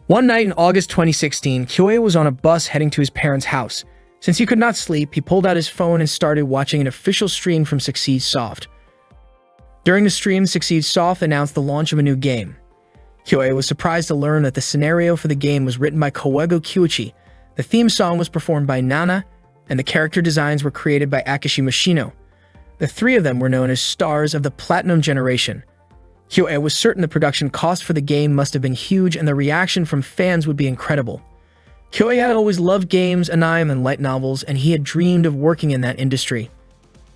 One night in August 2016, Kyoya was on a bus heading to his parents' house. Since he could not sleep, he pulled out his phone and started watching an official stream from Succeed Soft. During the stream, Succeed Soft announced the launch of a new game. Kyoya was surprised to learn that the scenario for the game was written by Koego Kyuichi, the theme song was performed by Nana, and the character designs were created by Akishi Mashino. The three of them were known as stars of the Platinum Generation. Kyoya was certain the production cost for the game must have been huge and the reaction from fans would be incredible. Kyoya had always loved games, anime, and light novels, and he had dreamed of working in that industry.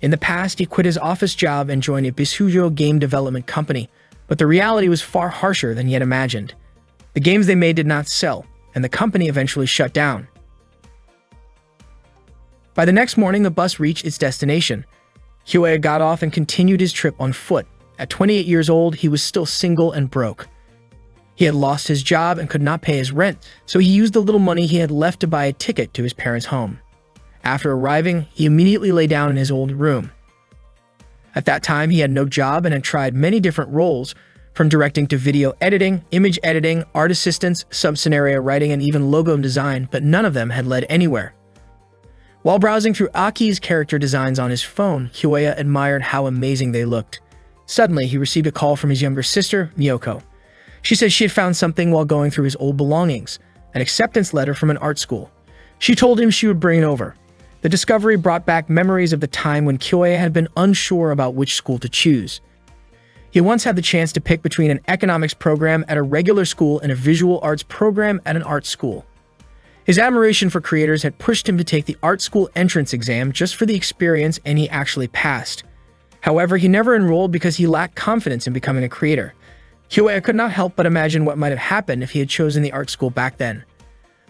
In the past, he quit his office job and joined a Bisujo game development company, but the reality was far harsher than he had imagined. The games they made did not sell, and the company eventually shut down. By the next morning, the bus reached its destination. Kyoya got off and continued his trip on foot. At 28 years old, he was still single and broke. He had lost his job and could not pay his rent, so he used the little money he had left to buy a ticket to his parents' home. After arriving, he immediately lay down in his old room. At that time, he had no job and had tried many different roles, from directing to video editing, image editing, art assistance, sub-scenario writing, and even logo design, but none of them had led anywhere. While browsing through Aki's character designs on his phone, Kyoya admired how amazing they looked. Suddenly, he received a call from his younger sister, Miyoko. She said she had found something while going through his old belongings, an acceptance letter from an art school. She told him she would bring it over. The discovery brought back memories of the time when Kyoya had been unsure about which school to choose. He once had the chance to pick between an economics program at a regular school and a visual arts program at an art school. His admiration for creators had pushed him to take the art school entrance exam just for the experience, and he actually passed. However, he never enrolled because he lacked confidence in becoming a creator. Kyoya could not help but imagine what might have happened if he had chosen the art school back then.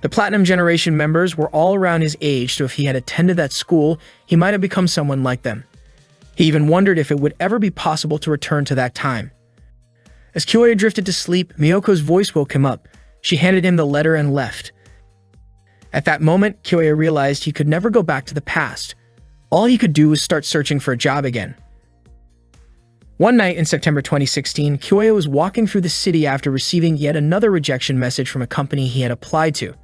The Platinum Generation members were all around his age, so if he had attended that school, he might have become someone like them. He even wondered if it would ever be possible to return to that time. As Kyoya drifted to sleep, Miyoko's voice woke him up. She handed him the letter and left. At that moment, Kyoya realized he could never go back to the past. All he could do was start searching for a job again. One night in September 2016, Kyoya was walking through the city after receiving yet another rejection message from a company he had applied to.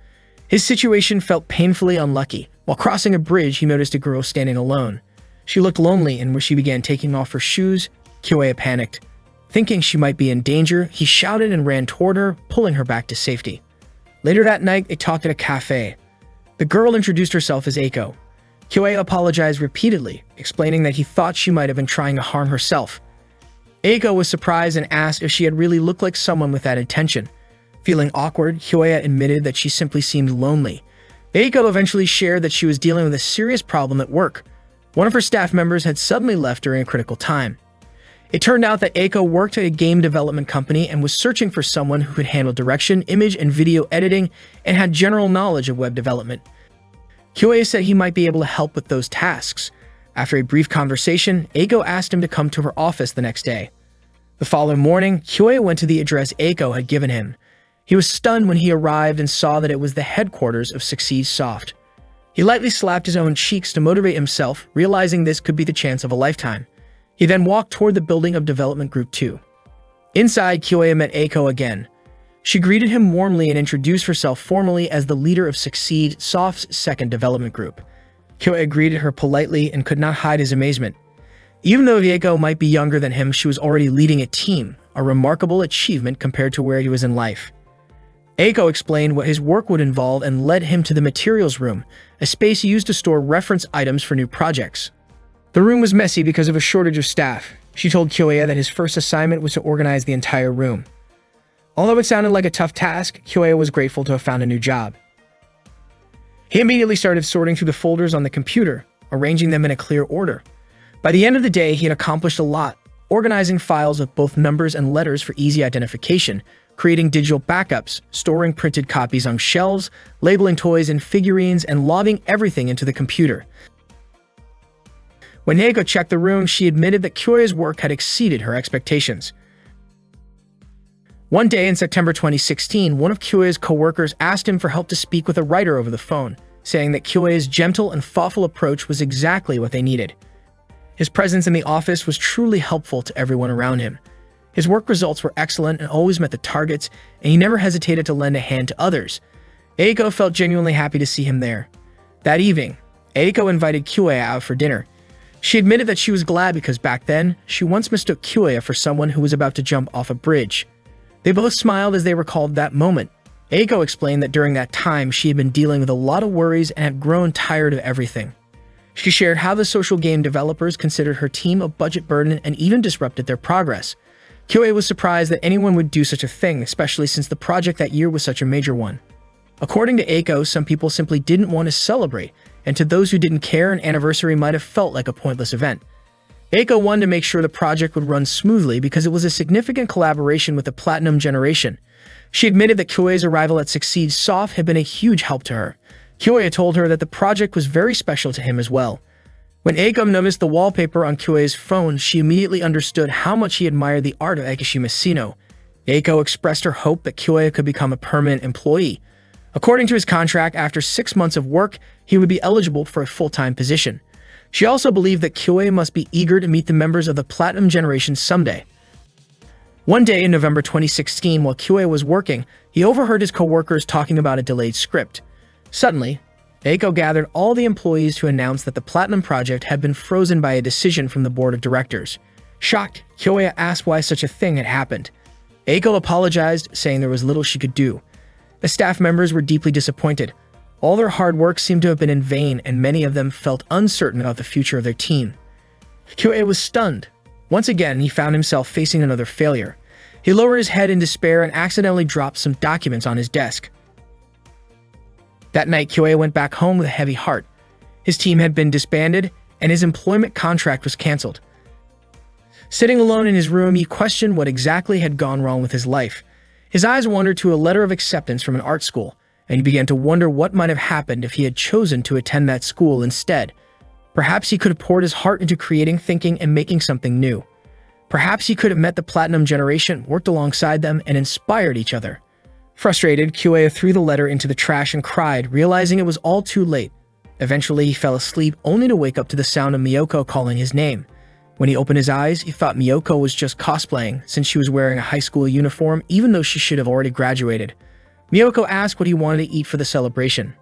His situation felt painfully unlucky. While crossing a bridge, he noticed a girl standing alone. She looked lonely, and when she began taking off her shoes, Kyoya panicked. Thinking she might be in danger, he shouted and ran toward her, pulling her back to safety. Later that night, they talked at a cafe. The girl introduced herself as Eiko. Kyoya apologized repeatedly, explaining that he thought she might have been trying to harm herself. Eiko was surprised and asked if she had really looked like someone with that intention. Feeling awkward, Kyoya admitted that she simply seemed lonely. Eiko eventually shared that she was dealing with a serious problem at work. One of her staff members had suddenly left during a critical time. It turned out that Eiko worked at a game development company and was searching for someone who could handle direction, image, and video editing and had general knowledge of web development. Kyoya said he might be able to help with those tasks. After a brief conversation, Eiko asked him to come to her office the next day. The following morning, Kyoya went to the address Eiko had given him. He was stunned when he arrived and saw that it was the headquarters of Succeed Soft. He lightly slapped his own cheeks to motivate himself, realizing this could be the chance of a lifetime. He then walked toward the building of Development Group 2. Inside, Kyoya met Eiko again. She greeted him warmly and introduced herself formally as the leader of Succeed Soft's second development group. Kyoya greeted her politely and could not hide his amazement. Even though Eiko might be younger than him, she was already leading a team, a remarkable achievement compared to where he was in life. Eiko explained what his work would involve and led him to the materials room, a space used to store reference items for new projects. The room was messy because of a shortage of staff. She told Kyoya that his first assignment was to organize the entire room. Although it sounded like a tough task, Kyoya was grateful to have found a new job. He immediately started sorting through the folders on the computer, arranging them in a clear order. By the end of the day, he had accomplished a lot, organizing files with both numbers and letters for easy identification, creating digital backups, storing printed copies on shelves, labeling toys and figurines, and logging everything into the computer. When Eiko checked the room, she admitted that Kyoya's work had exceeded her expectations. One day in September 2016, one of Kyoya's co-workers asked him for help to speak with a writer over the phone, saying that Kyoya's gentle and thoughtful approach was exactly what they needed. His presence in the office was truly helpful to everyone around him. His work results were excellent and always met the targets, and he never hesitated to lend a hand to others. Eiko felt genuinely happy to see him there. That evening, Eiko invited Kyoya out for dinner. She admitted that she was glad because back then, she once mistook Kyoya for someone who was about to jump off a bridge. They both smiled as they recalled that moment. Eiko explained that during that time, she had been dealing with a lot of worries and had grown tired of everything. She shared how the social game developers considered her team a budget burden and even disrupted their progress. Kyoya was surprised that anyone would do such a thing, especially since the project that year was such a major one. According to Eiko, some people simply didn't want to celebrate, and to those who didn't care, an anniversary might have felt like a pointless event. Eiko wanted to make sure the project would run smoothly because it was a significant collaboration with the Platinum Generation. She admitted that Kyoya's arrival at Succeed Soft had been a huge help to her. Kyoya told her that the project was very special to him as well. When Eiko noticed the wallpaper on Kyoya's phone, she immediately understood how much he admired the art of Akishima Sino. Eiko expressed her hope that Kyoya could become a permanent employee. According to his contract, after 6 months of work, he would be eligible for a full-time position. She also believed that Kyoya must be eager to meet the members of the Platinum Generation someday. One day in November 2016, while Kyoya was working, he overheard his co-workers talking about a delayed script. Suddenly, Eiko gathered all the employees to announce that the Platinum Project had been frozen by a decision from the board of directors. Shocked, Kyoya asked why such a thing had happened. Eiko apologized, saying there was little she could do. The staff members were deeply disappointed. All their hard work seemed to have been in vain, and many of them felt uncertain about the future of their team. Kyoya was stunned. Once again, he found himself facing another failure. He lowered his head in despair and accidentally dropped some documents on his desk. That night, Kyoya went back home with a heavy heart. His team had been disbanded, and his employment contract was canceled. Sitting alone in his room, he questioned what exactly had gone wrong with his life. His eyes wandered to a letter of acceptance from an art school, and he began to wonder what might have happened if he had chosen to attend that school instead. Perhaps he could have poured his heart into creating, thinking, and making something new. Perhaps he could have met the Platinum Generation, worked alongside them, and inspired each other. Frustrated, Kyoya threw the letter into the trash and cried, realizing it was all too late. Eventually, he fell asleep, only to wake up to the sound of Miyoko calling his name. When he opened his eyes, he thought Miyoko was just cosplaying, since she was wearing a high school uniform, even though she should have already graduated. Miyoko asked what he wanted to eat for the celebration.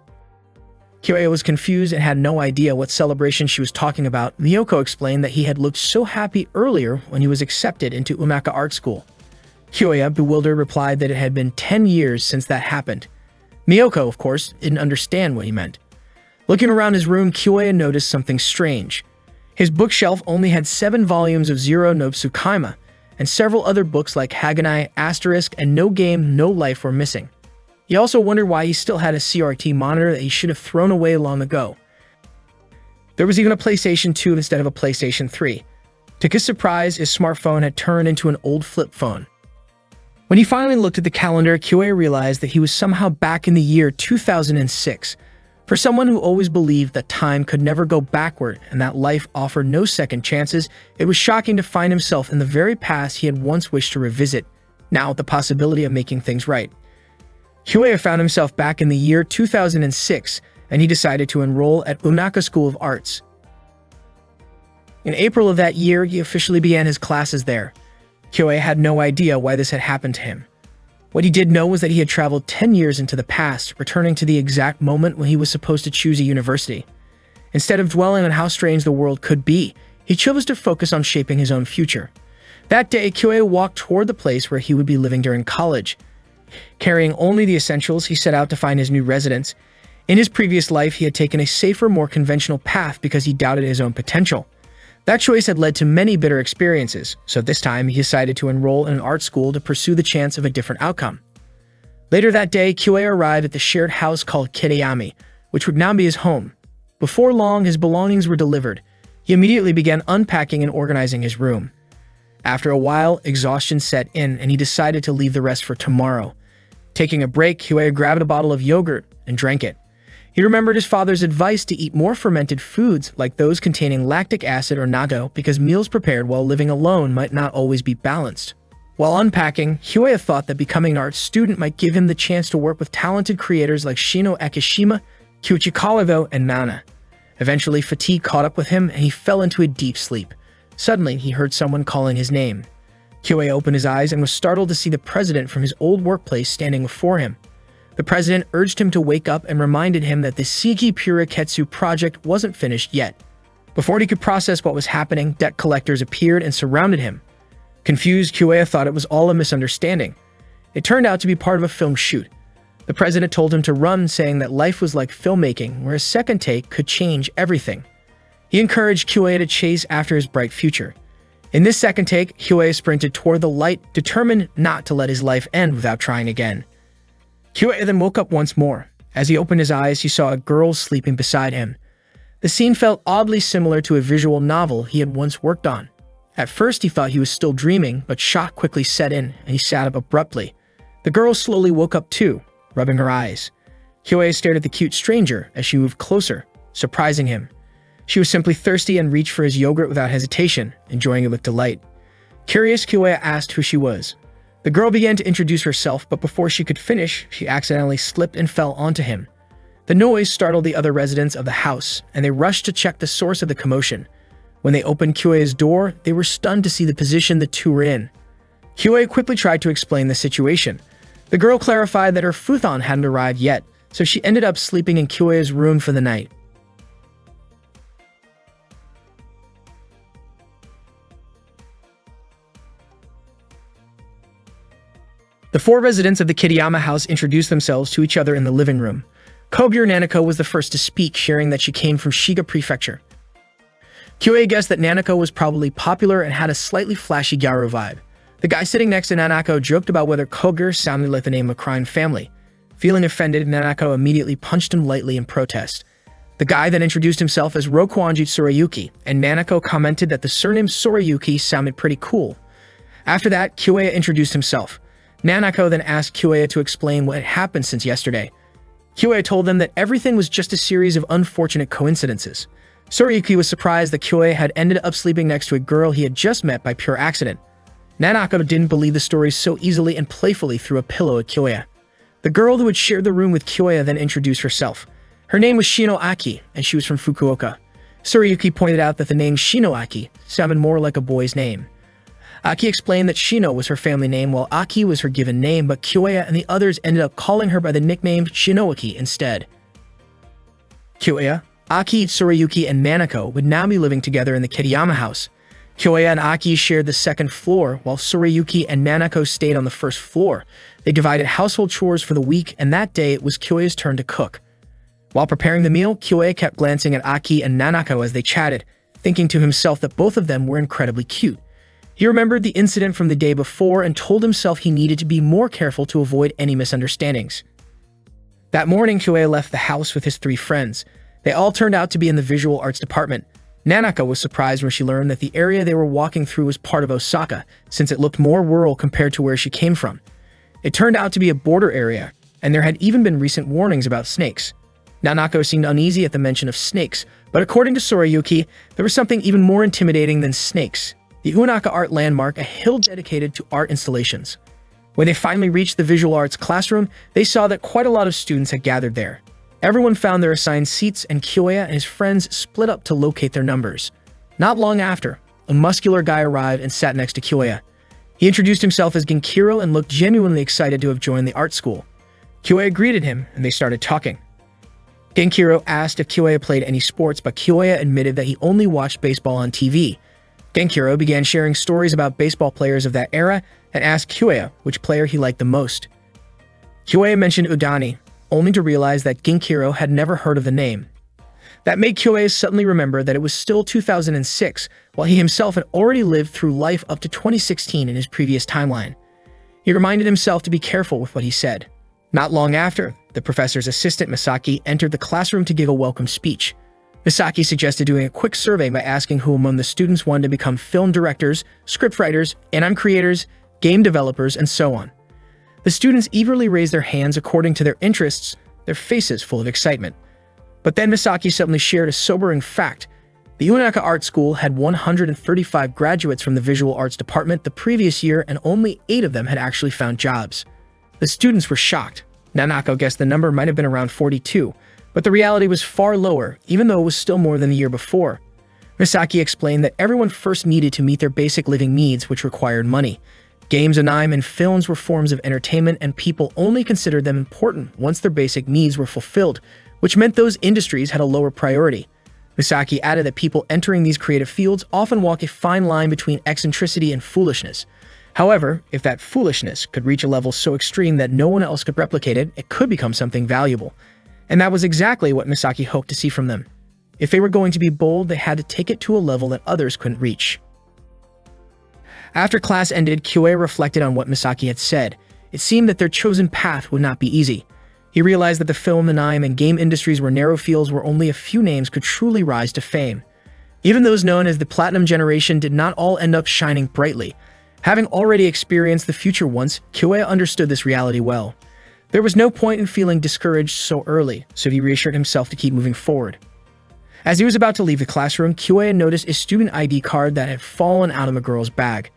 Kyoya was confused and had no idea what celebration she was talking about. Miyoko explained that he had looked so happy earlier when he was accepted into Umaka Art School. Kyoya, bewildered, replied that it had been 10 years since that happened. Miyoko, of course, didn't understand what he meant. Looking around his room, Kyoya noticed something strange. His bookshelf only had 7 volumes of Zero no Tsukaima, and several other books like Haganai, Asterisk, and No Game, No Life were missing. He also wondered why he still had a CRT monitor that he should have thrown away long ago. There was even a PlayStation 2 instead of a PlayStation 3. To his surprise, his smartphone had turned into an old flip phone. When he finally looked at the calendar, Kyoya realized that he was somehow back in the year 2006. For someone who always believed that time could never go backward and that life offered no second chances, it was shocking to find himself in the very past he had once wished to revisit, now with the possibility of making things right. Kyoya found himself back in the year 2006, and he decided to enroll at Umaka School of Arts. In April of that year, he officially began his classes there. Kyoya had no idea why this had happened to him. What he did know was that he had traveled 10 years into the past, returning to the exact moment when he was supposed to choose a university. Instead of dwelling on how strange the world could be, he chose to focus on shaping his own future. That day, Kyoya walked toward the place where he would be living during college. Carrying only the essentials, he set out to find his new residence. In his previous life, he had taken a safer, more conventional path because he doubted his own potential. That choice had led to many bitter experiences, so this time he decided to enroll in an art school to pursue the chance of a different outcome. Later that day, Kyoya arrived at the shared house called Kiriyami, which would now be his home. Before long, his belongings were delivered. He immediately began unpacking and organizing his room. After a while, exhaustion set in, and he decided to leave the rest for tomorrow. Taking a break, Kyoya grabbed a bottle of yogurt and drank it. He remembered his father's advice to eat more fermented foods like those containing lactic acid or natto because meals prepared while living alone might not always be balanced. While unpacking, Kyoya thought that becoming an art student might give him the chance to work with talented creators like Shino Akishima, Kyuichi Kawago, and Nana. Eventually, fatigue caught up with him and he fell into a deep sleep. Suddenly, he heard someone calling his name. Kyoei opened his eyes and was startled to see the president from his old workplace standing before him. The president urged him to wake up and reminded him that the Seiki Puriketsu project wasn't finished yet. Before he could process what was happening, debt collectors appeared and surrounded him. Confused, Kyoei thought it was all a misunderstanding. It turned out to be part of a film shoot. The president told him to run, saying that life was like filmmaking, where a second take could change everything. He encouraged Kyoei to chase after his bright future. In this second take, Kyoei sprinted toward the light, determined not to let his life end without trying again. Kyoei then woke up once more. As he opened his eyes, he saw a girl sleeping beside him. The scene felt oddly similar to a visual novel he had once worked on. At first, he thought he was still dreaming, but shock quickly set in, and he sat up abruptly. The girl slowly woke up too, rubbing her eyes. Kyoei stared at the cute stranger as she moved closer, surprising him. She was simply thirsty and reached for his yogurt without hesitation, enjoying it with delight. Curious, Kyoei asked who she was. The girl began to introduce herself, but before she could finish, she accidentally slipped and fell onto him. The noise startled the other residents of the house, and they rushed to check the source of the commotion. When they opened Kyoei's door, they were stunned to see the position the two were in. Kyoei quickly tried to explain the situation. The girl clarified that her futon hadn't arrived yet, so she ended up sleeping in Kyoei's room for the night. The four residents of the Kitayama house introduced themselves to each other in the living room. Kogure Nanako was the first to speak, sharing that she came from Shiga Prefecture. Kyoei guessed that Nanako was probably popular and had a slightly flashy gyro vibe. The guy sitting next to Nanako joked about whether Kogure sounded like the name of a crime family. Feeling offended, Nanako immediately punched him lightly in protest. The guy then introduced himself as Rokuanji Tsurayuki, and Nanako commented that the surname Tsurayuki sounded pretty cool. After that, Kyoei introduced himself. Nanako then asked Kyoei to explain what had happened since yesterday. Kyoei told them that everything was just a series of unfortunate coincidences. Tsurayuki was surprised that Kyoei had ended up sleeping next to a girl he had just met by pure accident. Nanako didn't believe the story so easily and playfully threw a pillow at Kyoei. The girl who had shared the room with Kyoei then introduced herself. Her name was Shino Aki, and she was from Fukuoka. Tsurayuki pointed out that the name Shino Aki sounded more like a boy's name. Aki explained that Shino was her family name while Aki was her given name, but Kyoei and the others ended up calling her by the nickname Shinoaki instead. Kyoei, Aki, Tsurayuki, and Nanako would now be living together in the Kitayama house. Kyoei and Aki shared the second floor, while Tsurayuki and Nanako stayed on the first floor. They divided household chores for the week, and that day it was Kyoei's turn to cook. While preparing the meal, Kyoei kept glancing at Aki and Nanako as they chatted, thinking to himself that both of them were incredibly cute. He remembered the incident from the day before and told himself he needed to be more careful to avoid any misunderstandings. That morning, Kyoei left the house with his three friends. They all turned out to be in the visual arts department. Nanako was surprised when she learned that the area they were walking through was part of Osaka, since it looked more rural compared to where she came from. It turned out to be a border area, and there had even been recent warnings about snakes. Nanako seemed uneasy at the mention of snakes, but according to Tsurayuki, there was something even more intimidating than snakes. The Unaka Art Landmark, a hill dedicated to art installations. When they finally reached the visual arts classroom, they saw that quite a lot of students had gathered there. Everyone found their assigned seats, and Kyoei and his friends split up to locate their numbers. Not long after, a muscular guy arrived and sat next to Kyoei. He introduced himself as Genkiro and looked genuinely excited to have joined the art school. Kyoei greeted him, and they started talking. Genkiro asked if Kyoei played any sports, but Kyoei admitted that he only watched baseball on TV. Genkiro began sharing stories about baseball players of that era and asked Kyoei which player he liked the most. Kyoei mentioned Udani, only to realize that Genkiro had never heard of the name. That made Kyoei suddenly remember that it was still 2006, while he himself had already lived through life up to 2016 in his previous timeline. He reminded himself to be careful with what he said. Not long after, the professor's assistant Misaki entered the classroom to give a welcome speech. Misaki suggested doing a quick survey by asking who among the students wanted to become film directors, scriptwriters, anime creators, game developers, and so on. The students eagerly raised their hands according to their interests, their faces full of excitement. But then Misaki suddenly shared a sobering fact. The Unaka Art School had 135 graduates from the visual arts department the previous year, and only 8 of them had actually found jobs. The students were shocked. Nanako guessed the number might have been around 42, but the reality was far lower, even though it was still more than the year before. Misaki explained that everyone first needed to meet their basic living needs, which required money. Games, anime, and films were forms of entertainment, and people only considered them important once their basic needs were fulfilled, which meant those industries had a lower priority. Misaki added that people entering these creative fields often walk a fine line between eccentricity and foolishness. However, if that foolishness could reach a level so extreme that no one else could replicate it, it could become something valuable. And that was exactly what Misaki hoped to see from them. If they were going to be bold, they had to take it to a level that others couldn't reach. After class ended, Kyoei reflected on what Misaki had said. It seemed that their chosen path would not be easy. He realized that the film, anime, and game industries were narrow fields where only a few names could truly rise to fame. Even those known as the Platinum Generation did not all end up shining brightly. Having already experienced the future once, Kyoei understood this reality well. There was no point in feeling discouraged so early, so he reassured himself to keep moving forward. As he was about to leave the classroom, Kyoei noticed a student ID card that had fallen out of a girl's bag.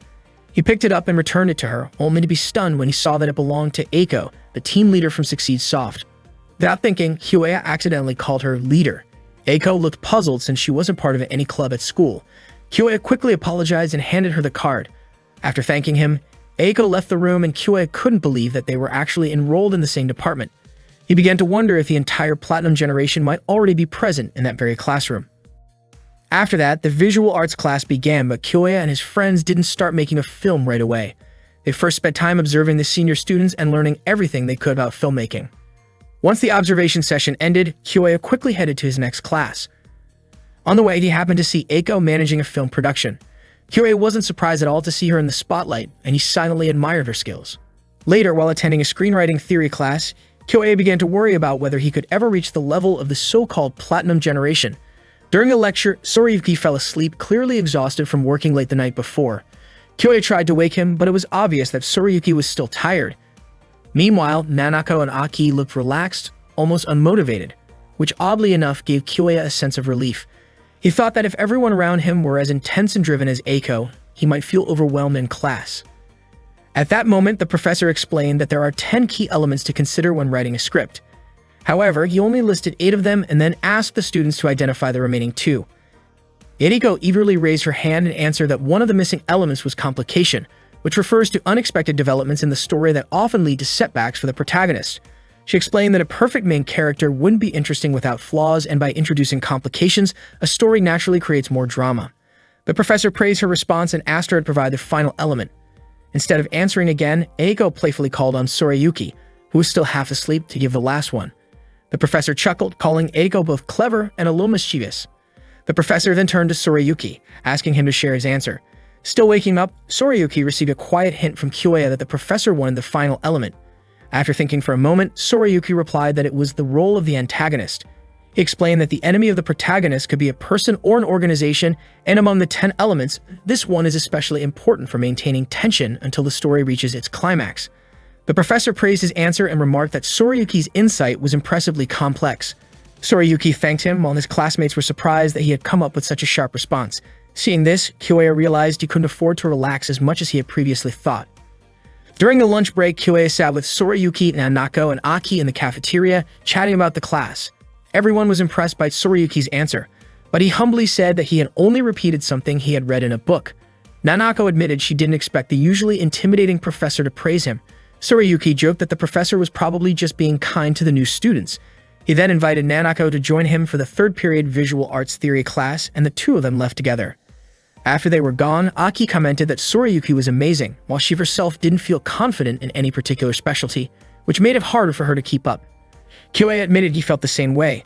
He picked it up and returned it to her, only to be stunned when he saw that it belonged to Eiko, the team leader from Succeed Soft. Without thinking, Kyoei accidentally called her leader. Eiko looked puzzled since she wasn't part of any club at school. Kyoei quickly apologized and handed her the card. After thanking him, Eiko left the room and Kyoei couldn't believe that they were actually enrolled in the same department. He began to wonder if the entire Platinum Generation might already be present in that very classroom. After that, the visual arts class began, but Kyoei and his friends didn't start making a film right away. They first spent time observing the senior students and learning everything they could about filmmaking. Once the observation session ended, Kyoei quickly headed to his next class. On the way, he happened to see Eiko managing a film production. Kyoei wasn't surprised at all to see her in the spotlight, and he silently admired her skills. Later, while attending a screenwriting theory class, Kyoei began to worry about whether he could ever reach the level of the so-called Platinum Generation. During a lecture, Soriyuki fell asleep, clearly exhausted from working late the night before. Kyoei tried to wake him, but it was obvious that Soriyuki was still tired. Meanwhile, Nanako and Aki looked relaxed, almost unmotivated, which oddly enough gave Kyoei a sense of relief. He thought that if everyone around him were as intense and driven as Eiko, he might feel overwhelmed in class. At that moment, the professor explained that there are 10 key elements to consider when writing a script. However, he only listed 8 of them and then asked the students to identify the remaining 2. Eriko eagerly raised her hand and answered that one of the missing elements was complication, which refers to unexpected developments in the story that often lead to setbacks for the protagonist. She explained that a perfect main character wouldn't be interesting without flaws, and by introducing complications, a story naturally creates more drama. The professor praised her response and asked her to provide the final element. Instead of answering again, Eiko playfully called on Soriyuki, who was still half asleep, to give the last one. The professor chuckled, calling Eiko both clever and a little mischievous. The professor then turned to Soriyuki, asking him to share his answer. Still waking up, Soriyuki received a quiet hint from Kyoei that the professor wanted the final element. After thinking for a moment, Soriyuki replied that it was the role of the antagonist. He explained that the enemy of the protagonist could be a person or an organization, and among the 10 elements, this one is especially important for maintaining tension until the story reaches its climax. The professor praised his answer and remarked that Soriyuki's insight was impressively complex. Soriyuki thanked him, while his classmates were surprised that he had come up with such a sharp response. Seeing this, Kyoei realized he couldn't afford to relax as much as he had previously thought. During the lunch break, Kyoei sat with Soriyuki, Nanako, and Aki in the cafeteria, chatting about the class. Everyone was impressed by Soriyuki's answer, but he humbly said that he had only repeated something he had read in a book. Nanako admitted she didn't expect the usually intimidating professor to praise him. Soriyuki joked that the professor was probably just being kind to the new students. He then invited Nanako to join him for the third period visual arts theory class, and the two of them left together. After they were gone, Aki commented that Soriyuki was amazing, while she herself didn't feel confident in any particular specialty, which made it harder for her to keep up. Kyoei admitted he felt the same way.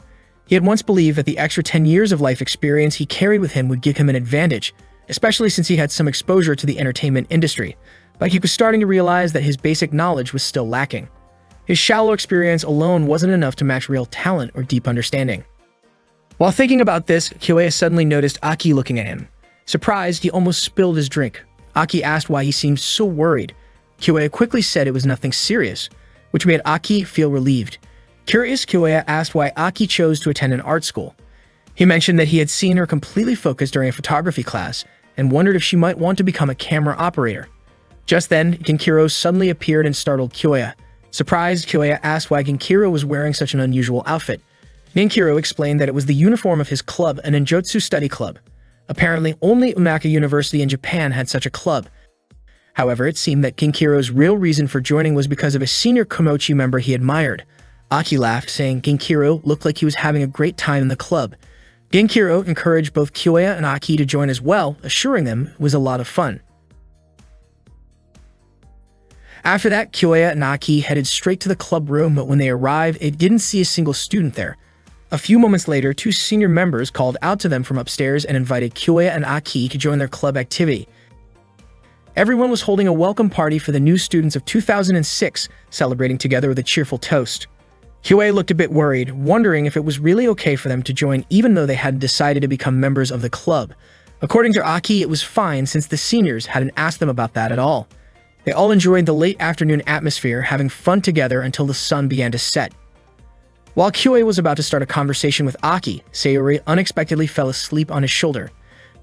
He had once believed that the extra 10 years of life experience he carried with him would give him an advantage, especially since he had some exposure to the entertainment industry, but he was starting to realize that his basic knowledge was still lacking. His shallow experience alone wasn't enough to match real talent or deep understanding. While thinking about this, Kyoei suddenly noticed Aki looking at him. Surprised, he almost spilled his drink. Aki asked why he seemed so worried. Kyoei quickly said it was nothing serious, which made Aki feel relieved. Curious, Kyoei asked why Aki chose to attend an art school. He mentioned that he had seen her completely focused during a photography class and wondered if she might want to become a camera operator. Just then, Genkiro suddenly appeared and startled Kyoei. Surprised, Kyoei asked why Genkiro was wearing such an unusual outfit. Genkiro explained that it was the uniform of his club, an Ninjutsu study club. Apparently, only Umaka University in Japan had such a club. However, it seemed that Ginkiro's real reason for joining was because of a senior Komochi member he admired. Aki laughed, saying Ginkiro looked like he was having a great time in the club. Ginkiro encouraged both Kyoya and Aki to join as well, assuring them it was a lot of fun. After that, Kyoya and Aki headed straight to the club room, but when they arrived, it didn't see a single student there. A few moments later, two senior members called out to them from upstairs and invited Kyoya and Aki to join their club activity. Everyone was holding a welcome party for the new students of 2006, celebrating together with a cheerful toast. Kyoya looked a bit worried, wondering if it was really okay for them to join even though they hadn't decided to become members of the club. According to Aki, it was fine since the seniors hadn't asked them about that at all. They all enjoyed the late afternoon atmosphere, having fun together until the sun began to set. While Kyoya was about to start a conversation with Aki, Sayori unexpectedly fell asleep on his shoulder.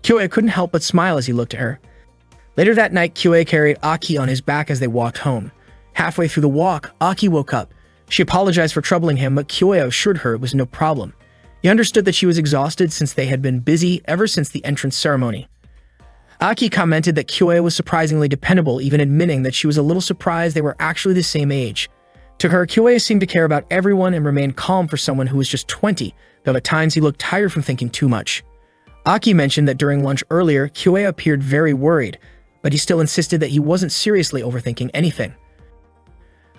Kyoya couldn't help but smile as he looked at her. Later that night, Kyoya carried Aki on his back as they walked home. Halfway through the walk, Aki woke up. She apologized for troubling him, but Kyoya assured her it was no problem. He understood that she was exhausted since they had been busy ever since the entrance ceremony. Aki commented that Kyoya was surprisingly dependable, even admitting that she was a little surprised they were actually the same age. To her, Kyoya seemed to care about everyone and remained calm for someone who was just 20, though at times he looked tired from thinking too much. Aki mentioned that during lunch earlier, Kyoya appeared very worried, but he still insisted that he wasn't seriously overthinking anything.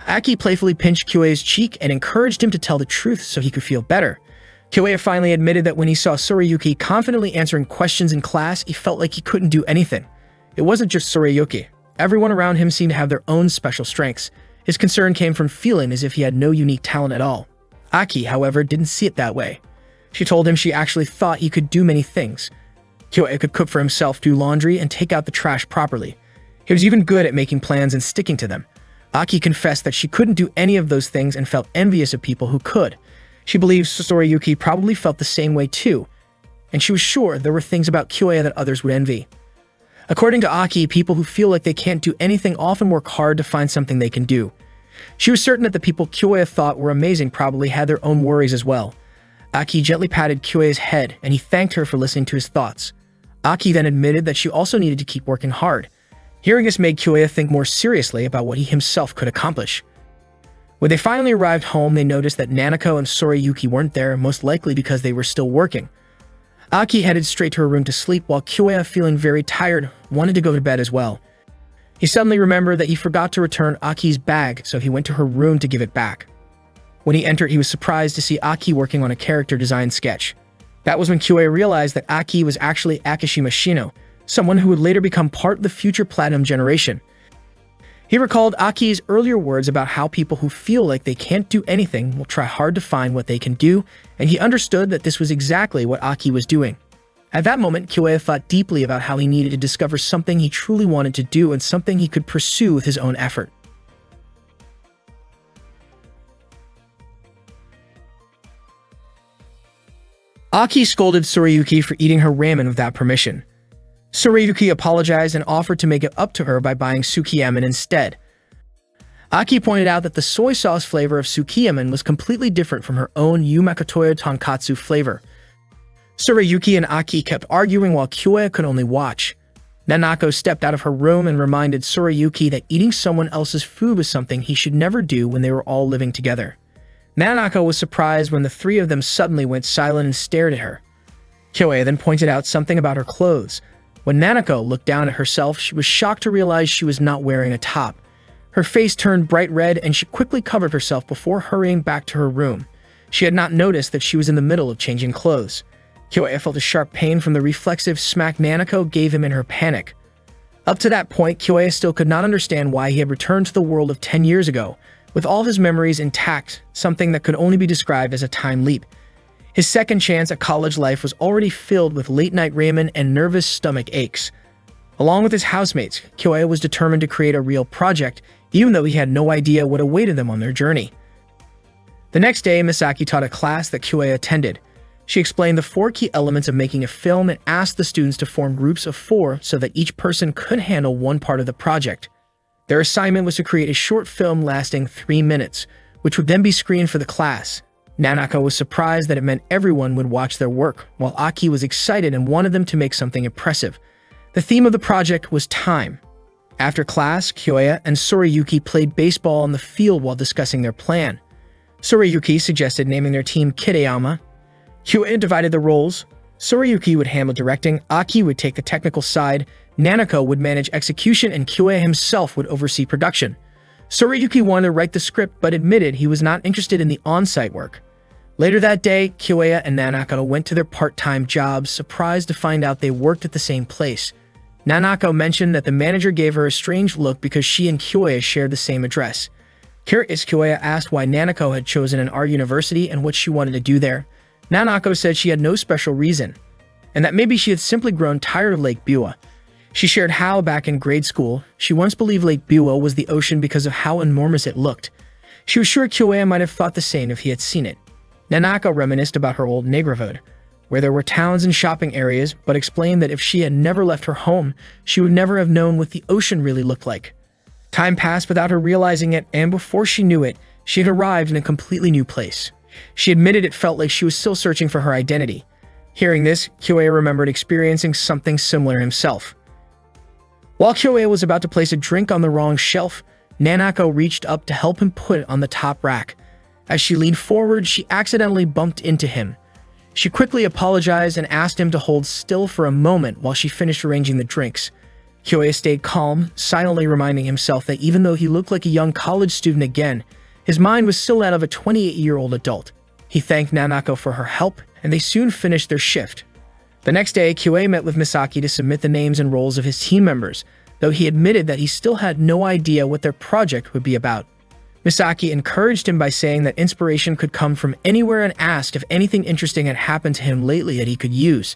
Aki playfully pinched Kyoya's cheek and encouraged him to tell the truth so he could feel better. Kyoya finally admitted that when he saw Tsurayuki confidently answering questions in class, he felt like he couldn't do anything. It wasn't just Tsurayuki. Everyone around him seemed to have their own special strengths. His concern came from feeling as if he had no unique talent at all. Aki, however, didn't see it that way. She told him she actually thought he could do many things. Kyoya could cook for himself, do laundry, and take out the trash properly. He was even good at making plans and sticking to them. Aki confessed that she couldn't do any of those things and felt envious of people who could. She believes Tsurayuki probably felt the same way too, and she was sure there were things about Kyoya that others would envy. According to Aki, people who feel like they can't do anything often work hard to find something they can do. She was certain that the people Kyoya thought were amazing probably had their own worries as well. Aki gently patted Kyoya's head, and he thanked her for listening to his thoughts. Aki then admitted that she also needed to keep working hard. Hearing this made Kyoya think more seriously about what he himself could accomplish. When they finally arrived home, they noticed that Nanako and Tsurayuki weren't there, most likely because they were still working. Aki headed straight to her room to sleep, while Kyoya, feeling very tired, wanted to go to bed as well. He suddenly remembered that he forgot to return Aki's bag, so he went to her room to give it back. When he entered, he was surprised to see Aki working on a character design sketch. That was when Kyoya realized that Aki was actually Akishima Shino, someone who would later become part of the future Platinum generation. He recalled Aki's earlier words about how people who feel like they can't do anything will try hard to find what they can do, and he understood that this was exactly what Aki was doing. At that moment, Kyoya thought deeply about how he needed to discover something he truly wanted to do and something he could pursue with his own effort. Aki scolded Tsurayuki for eating her ramen without permission. Tsurayuki apologized and offered to make it up to her by buying sukiymen instead. Aki pointed out that the soy sauce flavor of sukiymen was completely different from her own Yumakatoya tonkatsu flavor. Tsurayuki and Aki kept arguing while Kyoya could only watch. Nanako stepped out of her room and reminded Tsurayuki that eating someone else's food was something he should never do when they were all living together. Nanako was surprised when the three of them suddenly went silent and stared at her. Kyoya then pointed out something about her clothes. When Nanako looked down at herself, she was shocked to realize she was not wearing a top. Her face turned bright red and she quickly covered herself before hurrying back to her room. She had not noticed that she was in the middle of changing clothes. Kyoya felt a sharp pain from the reflexive smack Nanako gave him in her panic. Up to that point, Kyoya still could not understand why he had returned to the world of 10 years ago, with all his memories intact, something that could only be described as a time leap. His second chance at college life was already filled with late-night ramen and nervous stomach aches. Along with his housemates, Kyoya was determined to create a real project, even though he had no idea what awaited them on their journey. The next day, Misaki taught a class that Kyoya attended. She explained the 4 key elements of making a film and asked the students to form groups of 4 so that each person could handle one part of the project. Their assignment was to create a short film lasting 3 minutes, which would then be screened for the class. Nanako was surprised that it meant everyone would watch their work, while Aki was excited and wanted them to make something impressive. The theme of the project was time. After class, Kyoya and Sorayuki played baseball on the field while discussing their plan. Sorayuki suggested naming their team Kitayama. Kyoya divided the roles. Sorayuki would handle directing, Aki would take the technical side, Nanako would manage execution, and Kyoya himself would oversee production. Sorayuki wanted to write the script but admitted he was not interested in the on-site work. Later that day, Kyoya and Nanako went to their part-time jobs, surprised to find out they worked at the same place. Nanako mentioned that the manager gave her a strange look because she and Kyoya shared the same address. Curious, Kyoya asked why Nanako had chosen an art university and what she wanted to do there. Nanako said she had no special reason, and that maybe she had simply grown tired of Lake Biwa. She shared how, back in grade school, she once believed Lake Biwa was the ocean because of how enormous it looked. She was sure Kyoya might have thought the same if he had seen it. Nanako reminisced about her old neighborhood, where there were towns and shopping areas, but explained that if she had never left her home, she would never have known what the ocean really looked like. Time passed without her realizing it, and before she knew it, she had arrived in a completely new place. She admitted it felt like she was still searching for her identity. Hearing this, Kyoya remembered experiencing something similar himself. While Kyoya was about to place a drink on the wrong shelf, Nanako reached up to help him put it on the top rack. As she leaned forward, she accidentally bumped into him. She quickly apologized and asked him to hold still for a moment while she finished arranging the drinks. Kyoya stayed calm, silently reminding himself that even though he looked like a young college student again, his mind was still that of a 28-year-old adult. He thanked Nanako for her help, and they soon finished their shift. The next day, Kyoya met with Misaki to submit the names and roles of his team members, though he admitted that he still had no idea what their project would be about. Misaki encouraged him by saying that inspiration could come from anywhere and asked if anything interesting had happened to him lately that he could use.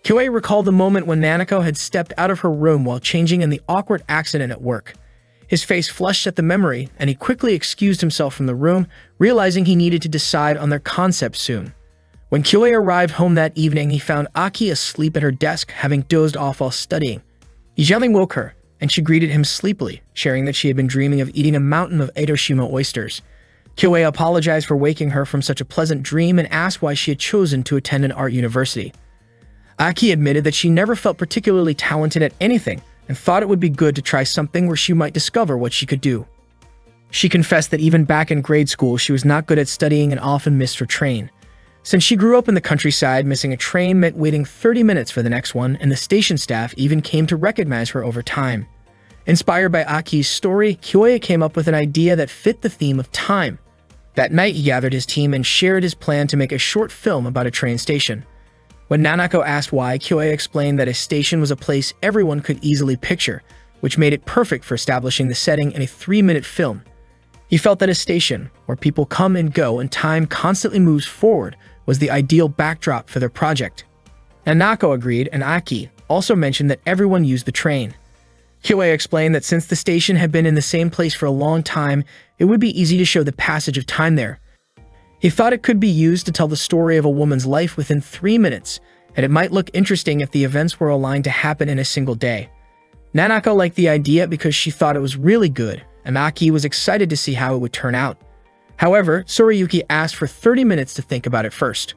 Kyoya recalled the moment when Nanako had stepped out of her room while changing in the awkward accident at work. His face flushed at the memory, and he quickly excused himself from the room, realizing he needed to decide on their concept soon. When Kyoya arrived home that evening, he found Aki asleep at her desk, having dozed off while studying. He gently woke her, and she greeted him sleepily, sharing that she had been dreaming of eating a mountain of Edoshima oysters. Kyoya apologized for waking her from such a pleasant dream and asked why she had chosen to attend an art university. Aki admitted that she never felt particularly talented at anything and thought it would be good to try something where she might discover what she could do. She confessed that even back in grade school, she was not good at studying and often missed her train. Since she grew up in the countryside, missing a train meant waiting 30 minutes for the next one, and the station staff even came to recognize her over time. Inspired by Aki's story, Kyoya came up with an idea that fit the theme of time. That night, he gathered his team and shared his plan to make a short film about a train station. When Nanako asked why, Kyoya explained that a station was a place everyone could easily picture, which made it perfect for establishing the setting in a 3-minute film. He felt that a station, where people come and go and time constantly moves forward, was the ideal backdrop for their project. Nanako agreed, and Aki also mentioned that everyone used the train. Kyoya explained that since the station had been in the same place for a long time, it would be easy to show the passage of time there. He thought it could be used to tell the story of a woman's life within 3 minutes, and it might look interesting if the events were aligned to happen in a single day. Nanako liked the idea because she thought it was really good, and Aki was excited to see how it would turn out. However, Sorayuki asked for 30 minutes to think about it first.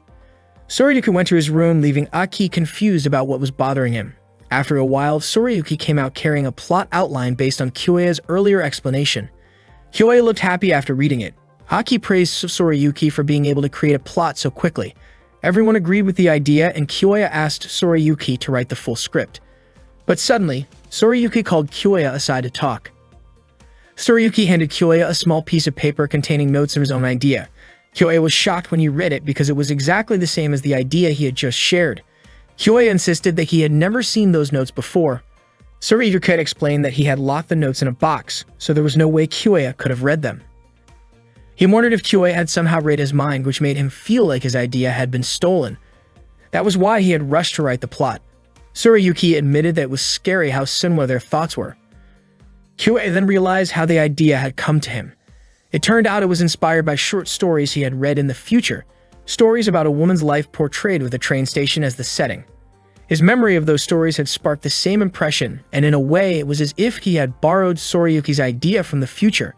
Sorayuki went to his room, leaving Aki confused about what was bothering him. After a while, Sorayuki came out carrying a plot outline based on Kyoya's earlier explanation. Kyoya looked happy after reading it. Aki praised Sorayuki for being able to create a plot so quickly. Everyone agreed with the idea, and Kyoya asked Sorayuki to write the full script. But suddenly, Sorayuki called Kyoya aside to talk. Sorayuki handed Kyoya a small piece of paper containing notes of his own idea. Kyoya was shocked when he read it because it was exactly the same as the idea he had just shared. Kyoya insisted that he had never seen those notes before. Sorayuki explained that he had locked the notes in a box, so there was no way Kyoya could have read them. He wondered if Kyoya had somehow read his mind, which made him feel like his idea had been stolen. That was why he had rushed to write the plot. Sorayuki admitted that it was scary how similar their thoughts were. Kyoya then realized how the idea had come to him. It turned out it was inspired by short stories he had read in the future, stories about a woman's life portrayed with a train station as the setting. His memory of those stories had sparked the same impression, and in a way, it was as if he had borrowed Sorayuki's idea from the future.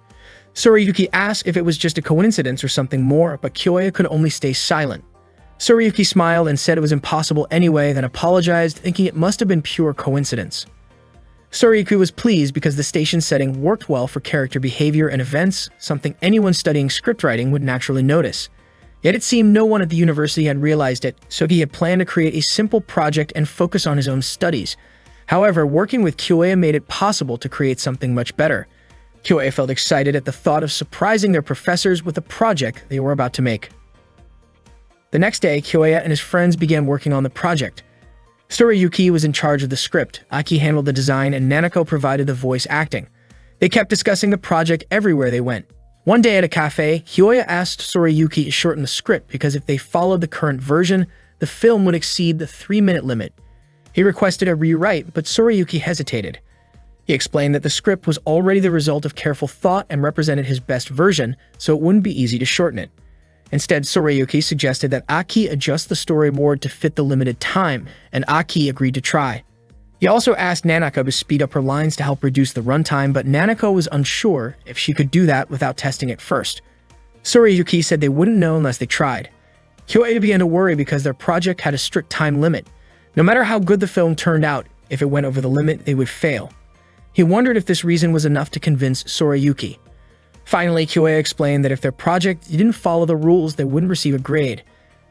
Sorayuki asked if it was just a coincidence or something more, but Kyoya could only stay silent. Sorayuki smiled and said it was impossible anyway, then apologized, thinking it must have been pure coincidence. Sorayuki was pleased because the station setting worked well for character behavior and events, something anyone studying scriptwriting would naturally notice. Yet it seemed no one at the university had realized it, so he had planned to create a simple project and focus on his own studies. However, working with Kyoya made it possible to create something much better. Kyoya felt excited at the thought of surprising their professors with the project they were about to make. The next day, Kyoya and his friends began working on the project. Sorayuki was in charge of the script, Aki handled the design, and Nanako provided the voice acting. They kept discussing the project everywhere they went. One day at a cafe, Kyoya asked Sorayuki to shorten the script because if they followed the current version, the film would exceed the 3-minute limit. He requested a rewrite, but Sorayuki hesitated. He explained that the script was already the result of careful thought and represented his best version, so it wouldn't be easy to shorten it. Instead, Sorayuki suggested that Aki adjust the storyboard to fit the limited time, and Aki agreed to try. He also asked Nanako to speed up her lines to help reduce the runtime, but Nanako was unsure if she could do that without testing it first. Sorayuki said they wouldn't know unless they tried. Kyoya began to worry because their project had a strict time limit. No matter how good the film turned out, if it went over the limit, they would fail. He wondered if this reason was enough to convince Sorayuki. Finally, Kyoya explained that if their project didn't follow the rules, they wouldn't receive a grade.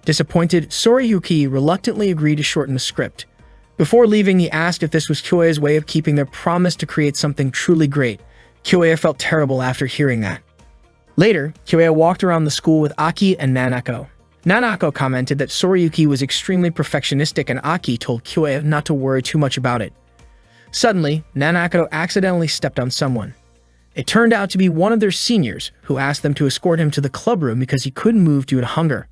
Disappointed, Sorayuki reluctantly agreed to shorten the script. Before leaving, he asked if this was Kyoya's way of keeping their promise to create something truly great. Kyoya felt terrible after hearing that. Later, Kyoya walked around the school with Aki and Nanako. Nanako commented that Sorayuki was extremely perfectionistic and Aki told Kyoya not to worry too much about it. Suddenly, Nanako accidentally stepped on someone. It turned out to be one of their seniors, who asked them to escort him to the club room because he couldn't move due to hunger.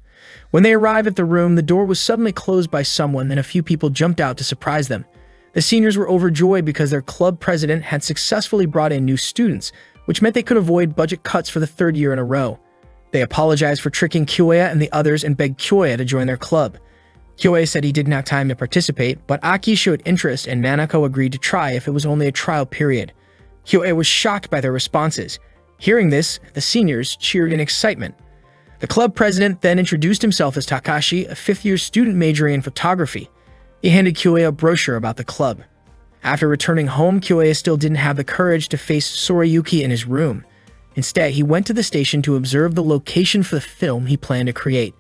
When they arrived at the room, the door was suddenly closed by someone and a few people jumped out to surprise them. The seniors were overjoyed because their club president had successfully brought in new students, which meant they could avoid budget cuts for the 3rd year in a row. They apologized for tricking Kyoya and the others and begged Kyoya to join their club. Kyoya said he didn't have time to participate, but Aki showed interest and Nanako agreed to try if it was only a trial period. Kyoya was shocked by their responses. Hearing this, the seniors cheered in excitement. The club president then introduced himself as Takashi, a 5th-year student majoring in photography. He handed Kyoya a brochure about the club. After returning home, Kyoya still didn't have the courage to face Sorayuki in his room. Instead, he went to the station to observe the location for the film he planned to create.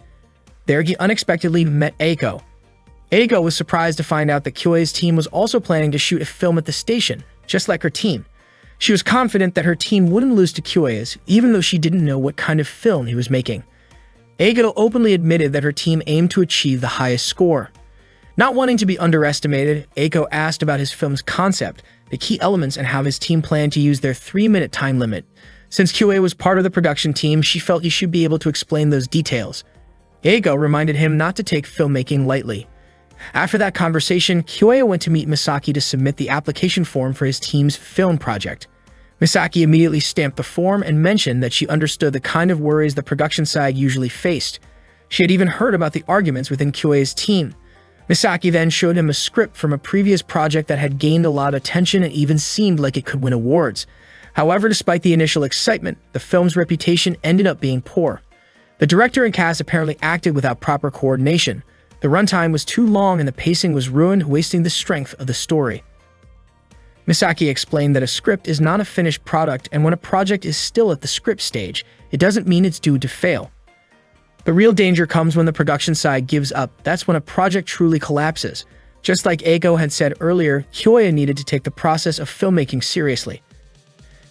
There, he unexpectedly met Eiko. Eiko was surprised to find out that Kyoya's team was also planning to shoot a film at the station, just like her team. She was confident that her team wouldn't lose to Kyoya's, even though she didn't know what kind of film he was making. Eiko openly admitted that her team aimed to achieve the highest score. Not wanting to be underestimated, Eiko asked about his film's concept, the key elements, and how his team planned to use their 3-minute time limit. Since Kyoya was part of the production team, she felt he should be able to explain those details. Eiko reminded him not to take filmmaking lightly. After that conversation, Kyoya went to meet Misaki to submit the application form for his team's film project. Misaki immediately stamped the form and mentioned that she understood the kind of worries the production side usually faced. She had even heard about the arguments within Kyoya's team. Misaki then showed him a script from a previous project that had gained a lot of attention and even seemed like it could win awards. However, despite the initial excitement, the film's reputation ended up being poor. The director and cast apparently acted without proper coordination. The runtime was too long and the pacing was ruined, wasting the strength of the story. Misaki explained that a script is not a finished product, and when a project is still at the script stage, it doesn't mean it's doomed to fail. The real danger comes when the production side gives up. That's when a project truly collapses. Just like Eiko had said earlier, Kyoya needed to take the process of filmmaking seriously.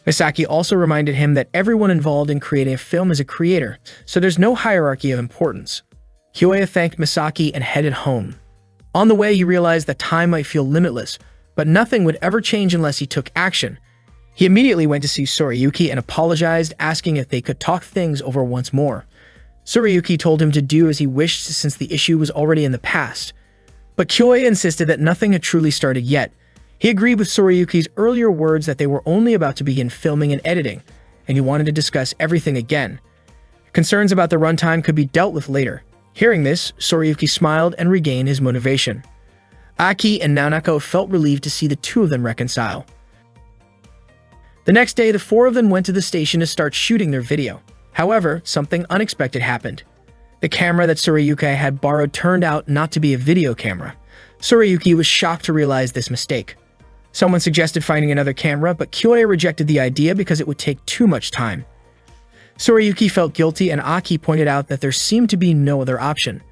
Misaki also reminded him that everyone involved in creating a film is a creator, so there's no hierarchy of importance. Kyoya thanked Misaki and headed home. On the way, he realized that time might feel limitless, but nothing would ever change unless he took action. He immediately went to see Sorayuki and apologized, asking if they could talk things over once more. Sorayuki told him to do as he wished since the issue was already in the past. But Kyoya insisted that nothing had truly started yet. He agreed with Sorayuki's earlier words that they were only about to begin filming and editing, and he wanted to discuss everything again. Concerns about the runtime could be dealt with later. Hearing this, Sorayuki smiled and regained his motivation. Aki and Nanako felt relieved to see the two of them reconcile. The next day, the four of them went to the station to start shooting their video. However, something unexpected happened. The camera that Tsurayuki had borrowed turned out not to be a video camera. Tsurayuki was shocked to realize this mistake. Someone suggested finding another camera, but Kyoya rejected the idea because it would take too much time. Tsurayuki felt guilty, and Aki pointed out that there seemed to be no other option.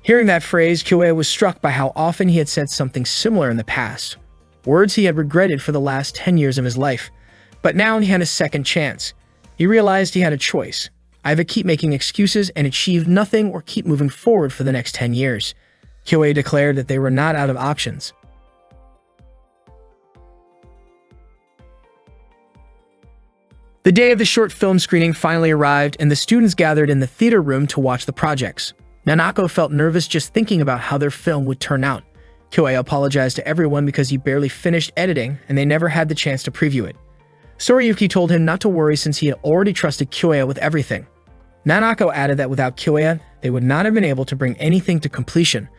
Hearing that phrase, Kyoya was struck by how often he had said something similar in the past. Words he had regretted for the last 10 years of his life. But now he had a second chance. He realized he had a choice. Either keep making excuses and achieve nothing, or keep moving forward for the next 10 years. Kyoya declared that they were not out of options. The day of the short film screening finally arrived, and the students gathered in the theater room to watch the projects. Nanako felt nervous just thinking about how their film would turn out. Kyoya apologized to everyone because he barely finished editing and they never had the chance to preview it. Tsurayuki told him not to worry since he had already trusted Kyoya with everything. Nanako added that without Kyoya, they would not have been able to bring anything to completion.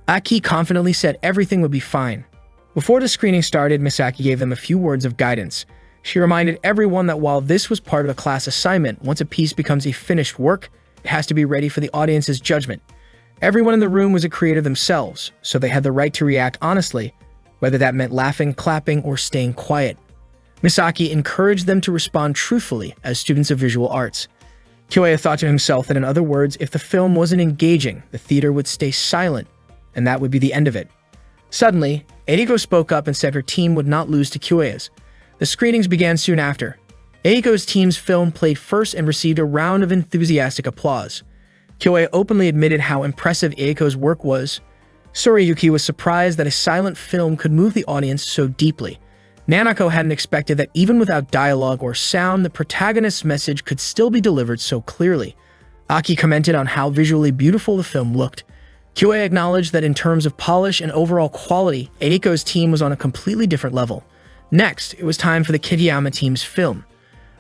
Aki confidently said everything would be fine. Before the screening started, Misaki gave them a few words of guidance. She reminded everyone that while this was part of a class assignment, once a piece becomes a finished work, it has to be ready for the audience's judgment. Everyone in the room was a creator themselves, so they had the right to react honestly, whether that meant laughing, clapping, or staying quiet. Misaki encouraged them to respond truthfully as students of visual arts. Kyoya thought to himself that in other words, if the film wasn't engaging, the theater would stay silent, and that would be the end of it. Suddenly, Eiko spoke up and said her team would not lose to Kyoya's. The screenings began soon after. Eiko's team's film played first and received a round of enthusiastic applause. Kyoya openly admitted how impressive Eiko's work was. Tsurayuki was surprised that a silent film could move the audience so deeply. Nanako hadn't expected that even without dialogue or sound, the protagonist's message could still be delivered so clearly. Aki commented on how visually beautiful the film looked. Kyoya acknowledged that in terms of polish and overall quality, Eiko's team was on a completely different level. Next, it was time for the Kitayama team's film.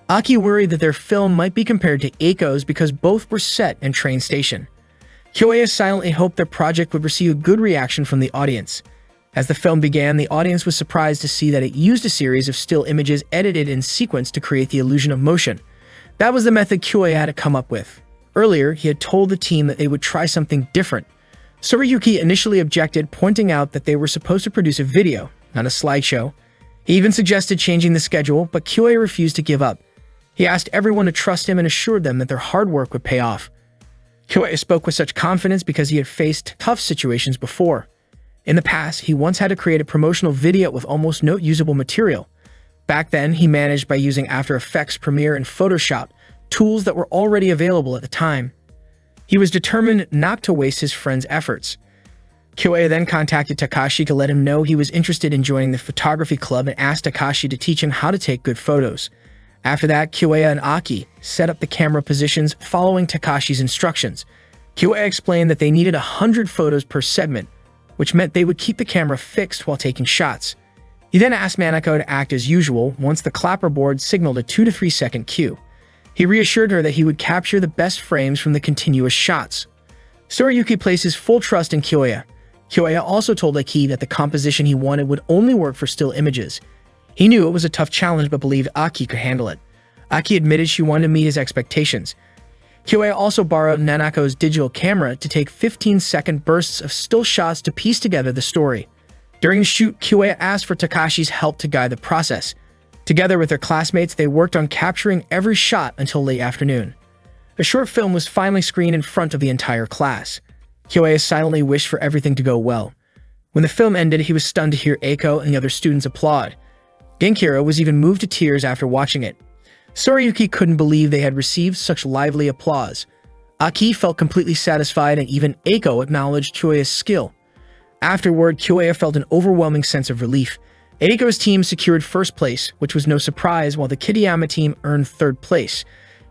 Aki worried that their film might be compared to Eiko's because both were set in train station. Kyoya silently hoped their project would receive a good reaction from the audience. As the film began, the audience was surprised to see that it used a series of still images edited in sequence to create the illusion of motion. That was the method Kyoya had to come up with. Earlier, he had told the team that they would try something different. Tsurayuki initially objected, pointing out that they were supposed to produce a video, not a slideshow. He even suggested changing the schedule, but Kyoya refused to give up. He asked everyone to trust him and assured them that their hard work would pay off. Kyoya spoke with such confidence because he had faced tough situations before. In the past, he once had to create a promotional video with almost no usable material. Back then, he managed by using After Effects, Premiere, and Photoshop, tools that were already available at the time. He was determined not to waste his friend's efforts. Kyoya then contacted Takashi to let him know he was interested in joining the photography club and asked Takashi to teach him how to take good photos. After that, Kyoya and Aki set up the camera positions following Takashi's instructions. Kyoya explained that they needed 100 photos per segment, which meant they would keep the camera fixed while taking shots. He then asked Nanako to act as usual once the clapperboard signaled a 2 to 3 second cue. He reassured her that he would capture the best frames from the continuous shots. Tsurayuki placed his full trust in Kyoya. Kyoya also told Aki that the composition he wanted would only work for still images. He knew it was a tough challenge but believed Aki could handle it. Aki admitted she wanted to meet his expectations. Kyoya also borrowed Nanako's digital camera to take 15-second bursts of still shots to piece together the story. During the shoot, Kyoya asked for Takashi's help to guide the process. Together with their classmates, they worked on capturing every shot until late afternoon. The short film was finally screened in front of the entire class. Kyoya silently wished for everything to go well. When the film ended, he was stunned to hear Eiko and the other students applaud. Genkiro was even moved to tears after watching it. Tsurayuki couldn't believe they had received such lively applause. Aki felt completely satisfied, and even Eiko acknowledged Kyoya's skill. Afterward, Kyoya felt an overwhelming sense of relief. Eiko's team secured first place, which was no surprise, while the Kitayama team earned third place.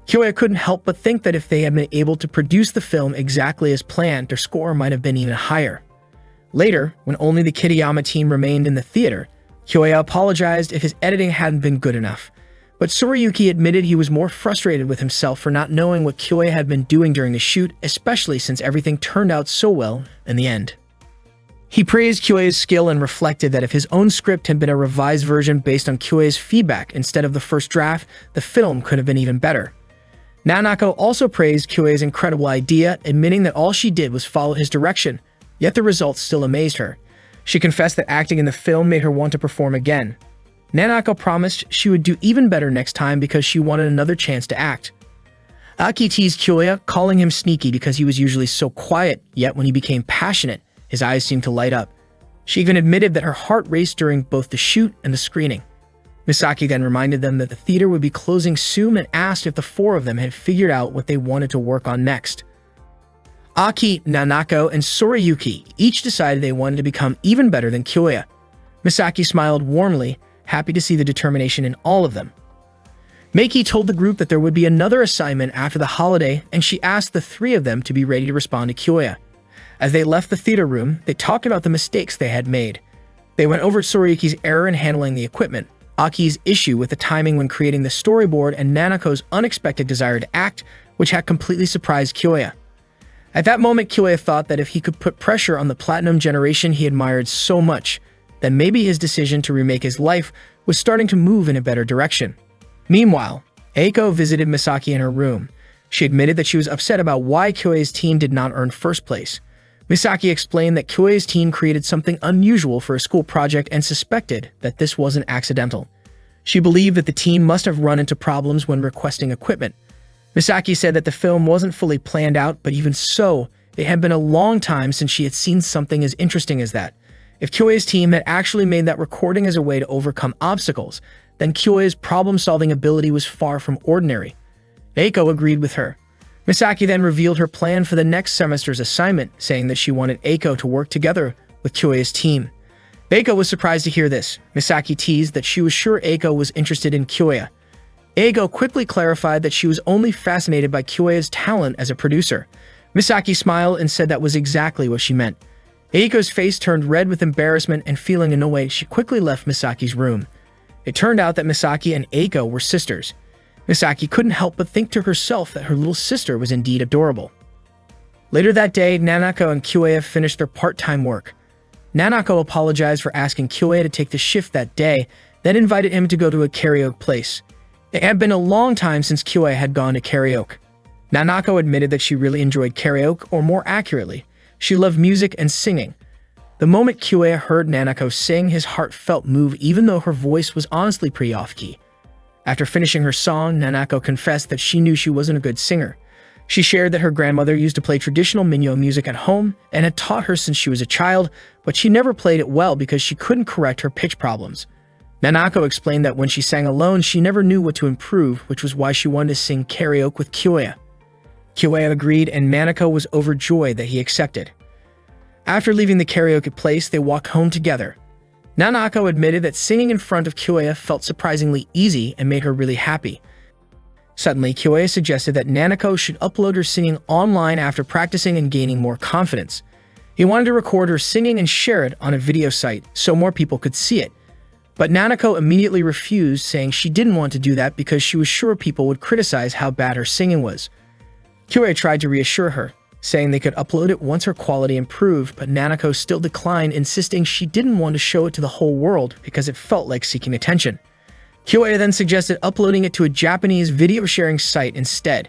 Kyoya couldn't help but think that if they had been able to produce the film exactly as planned, their score might have been even higher. Later, when only the Kitayama team remained in the theater, Kyoya apologized if his editing hadn't been good enough. But Tsurayuki admitted he was more frustrated with himself for not knowing what Kyoya had been doing during the shoot, especially since everything turned out so well in the end. He praised Kyue's skill and reflected that if his own script had been a revised version based on Kyue's feedback instead of the first draft, the film could have been even better. Nanako also praised Kyue's incredible idea, admitting that all she did was follow his direction, yet the results still amazed her. She confessed that acting in the film made her want to perform again. Nanako promised she would do even better next time because she wanted another chance to act. Aki teased Kyue, calling him sneaky because he was usually so quiet, yet when he became passionate, his eyes seemed to light up. She even admitted that her heart raced during both the shoot and the screening. Misaki then reminded them that the theater would be closing soon and asked if the four of them had figured out what they wanted to work on next. Aki, Nanako, and Sorayuki each decided they wanted to become even better than Kyue. Misaki smiled warmly, happy to see the determination in all of them. Meiki told the group that there would be another assignment after the holiday, and she asked the three of them to be ready to respond to Kyue. As they left the theater room, they talked about the mistakes they had made. They went over Sorayuki's error in handling the equipment, Aki's issue with the timing when creating the storyboard, and Nanako's unexpected desire to act, which had completely surprised Kyue. At that moment, Kyue thought that if he could put pressure on the platinum generation he admired so much, then maybe his decision to remake his life was starting to move in a better direction. Meanwhile, Eiko visited Misaki in her room. She admitted that she was upset about why Kyue's team did not earn first place. Misaki explained that Kyue's team created something unusual for a school project and suspected that this wasn't accidental. She believed that the team must have run into problems when requesting equipment. Misaki said that the film wasn't fully planned out, but even so, it had been a long time since she had seen something as interesting as that. If Kyue's team had actually made that recording as a way to overcome obstacles, then Kyue's problem-solving ability was far from ordinary. Eiko agreed with her. Misaki then revealed her plan for the next semester's assignment, saying that she wanted Eiko to work together with Kyue's team. Eiko was surprised to hear this. Misaki teased that she was sure Eiko was interested in Kyue. Eiko quickly clarified that she was only fascinated by Kyue's talent as a producer. Misaki smiled and said that was exactly what she meant. Eiko's face turned red with embarrassment, and feeling annoyed, she quickly left Misaki's room. It turned out that Misaki and Eiko were sisters. Misaki couldn't help but think to herself that her little sister was indeed adorable. Later that day, Nanako and Kyue finished their part-time work. Nanako apologized for asking Kyue to take the shift that day, then invited him to go to a karaoke place. It had been a long time since Kyue had gone to karaoke. Nanako admitted that she really enjoyed karaoke, or more accurately, she loved music and singing. The moment Kyue heard Nanako sing, his heart felt move even though her voice was honestly pretty off-key. After finishing her song, Nanako confessed that she knew she wasn't a good singer. She shared that her grandmother used to play traditional minyo music at home and had taught her since she was a child, but she never played it well because she couldn't correct her pitch problems. Nanako explained that when she sang alone, she never knew what to improve, which was why she wanted to sing karaoke with Kyue. Kyue agreed, and Nanako was overjoyed that he accepted. After leaving the karaoke place, they walked home together. Nanako admitted that singing in front of Kyue felt surprisingly easy and made her really happy. Suddenly, Kyue suggested that Nanako should upload her singing online after practicing and gaining more confidence. He wanted to record her singing and share it on a video site so more people could see it. But Nanako immediately refused, saying she didn't want to do that because she was sure people would criticize how bad her singing was. Kyue tried to reassure her, saying they could upload it once her quality improved, but Nanako still declined, insisting she didn't want to show it to the whole world because it felt like seeking attention. Kyue then suggested uploading it to a Japanese video-sharing site instead.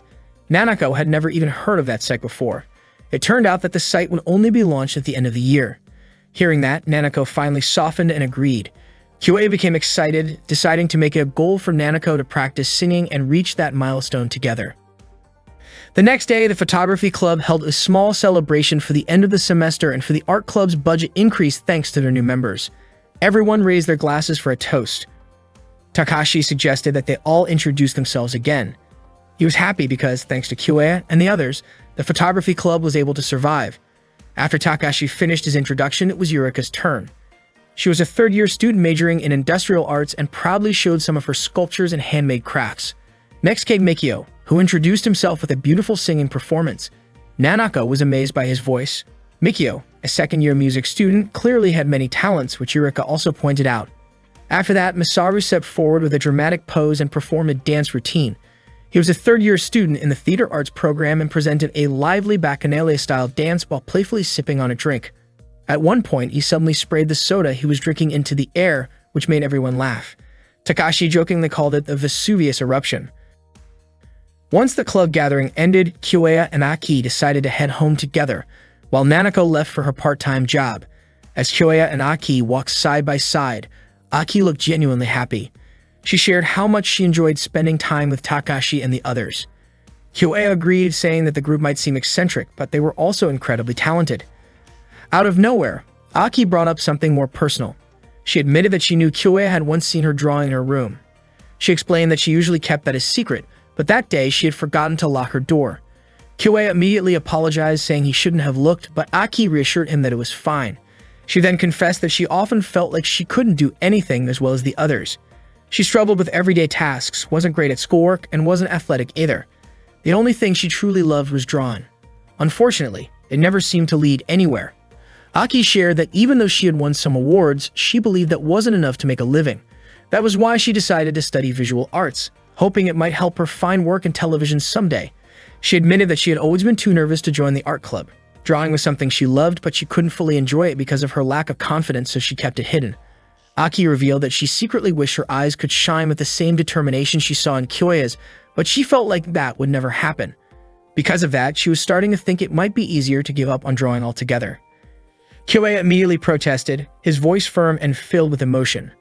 Nanako had never even heard of that site before. It turned out that the site would only be launched at the end of the year. Hearing that, Nanako finally softened and agreed. Kyue became excited, deciding to make it a goal for Nanako to practice singing and reach that milestone together. The next day, the photography club held a small celebration for the end of the semester, and for the art club's budget increased thanks to their new members. Everyone raised their glasses for a toast. Takashi suggested that they all introduce themselves again. He was happy because, thanks to Kyue and the others, the photography club was able to survive. After Takashi finished his introduction, it was Yurika's turn. She was a third-year student majoring in industrial arts and proudly showed some of her sculptures and handmade crafts. Next came Mikio, who introduced himself with a beautiful singing performance. Nanako was amazed by his voice. Mikio, a second-year music student, clearly had many talents, which Yurika also pointed out. After that, Masaru stepped forward with a dramatic pose and performed a dance routine. He was a third-year student in the theater arts program and presented a lively bacchanale-style dance while playfully sipping on a drink. At one point, he suddenly sprayed the soda he was drinking into the air, which made everyone laugh. Takashi jokingly called it the Vesuvius eruption. Once the club gathering ended, Kyoya and Aki decided to head home together, while Nanako left for her part-time job. As Kyoya and Aki walked side by side, Aki looked genuinely happy. She shared how much she enjoyed spending time with Takashi and the others. Kyoya agreed, saying that the group might seem eccentric, but they were also incredibly talented. Out of nowhere, Aki brought up something more personal. She admitted that she knew Kyoya had once seen her drawing in her room. She explained that she usually kept that a secret, but that day she had forgotten to lock her door. Kyoya immediately apologized, saying he shouldn't have looked, but Aki reassured him that it was fine. She then confessed that she often felt like she couldn't do anything as well as the others. She struggled with everyday tasks, wasn't great at schoolwork, and wasn't athletic either. The only thing she truly loved was drawing. Unfortunately, it never seemed to lead anywhere. Aki shared that even though she had won some awards, she believed that wasn't enough to make a living. That was why she decided to study visual arts, hoping it might help her find work in television someday. She admitted that she had always been too nervous to join the art club. Drawing was something she loved, but she couldn't fully enjoy it because of her lack of confidence, so she kept it hidden. Aki revealed that she secretly wished her eyes could shine with the same determination she saw in Kyoya's, but she felt like that would never happen. Because of that, she was starting to think it might be easier to give up on drawing altogether. Kyoya immediately protested, his voice firm and filled with emotion.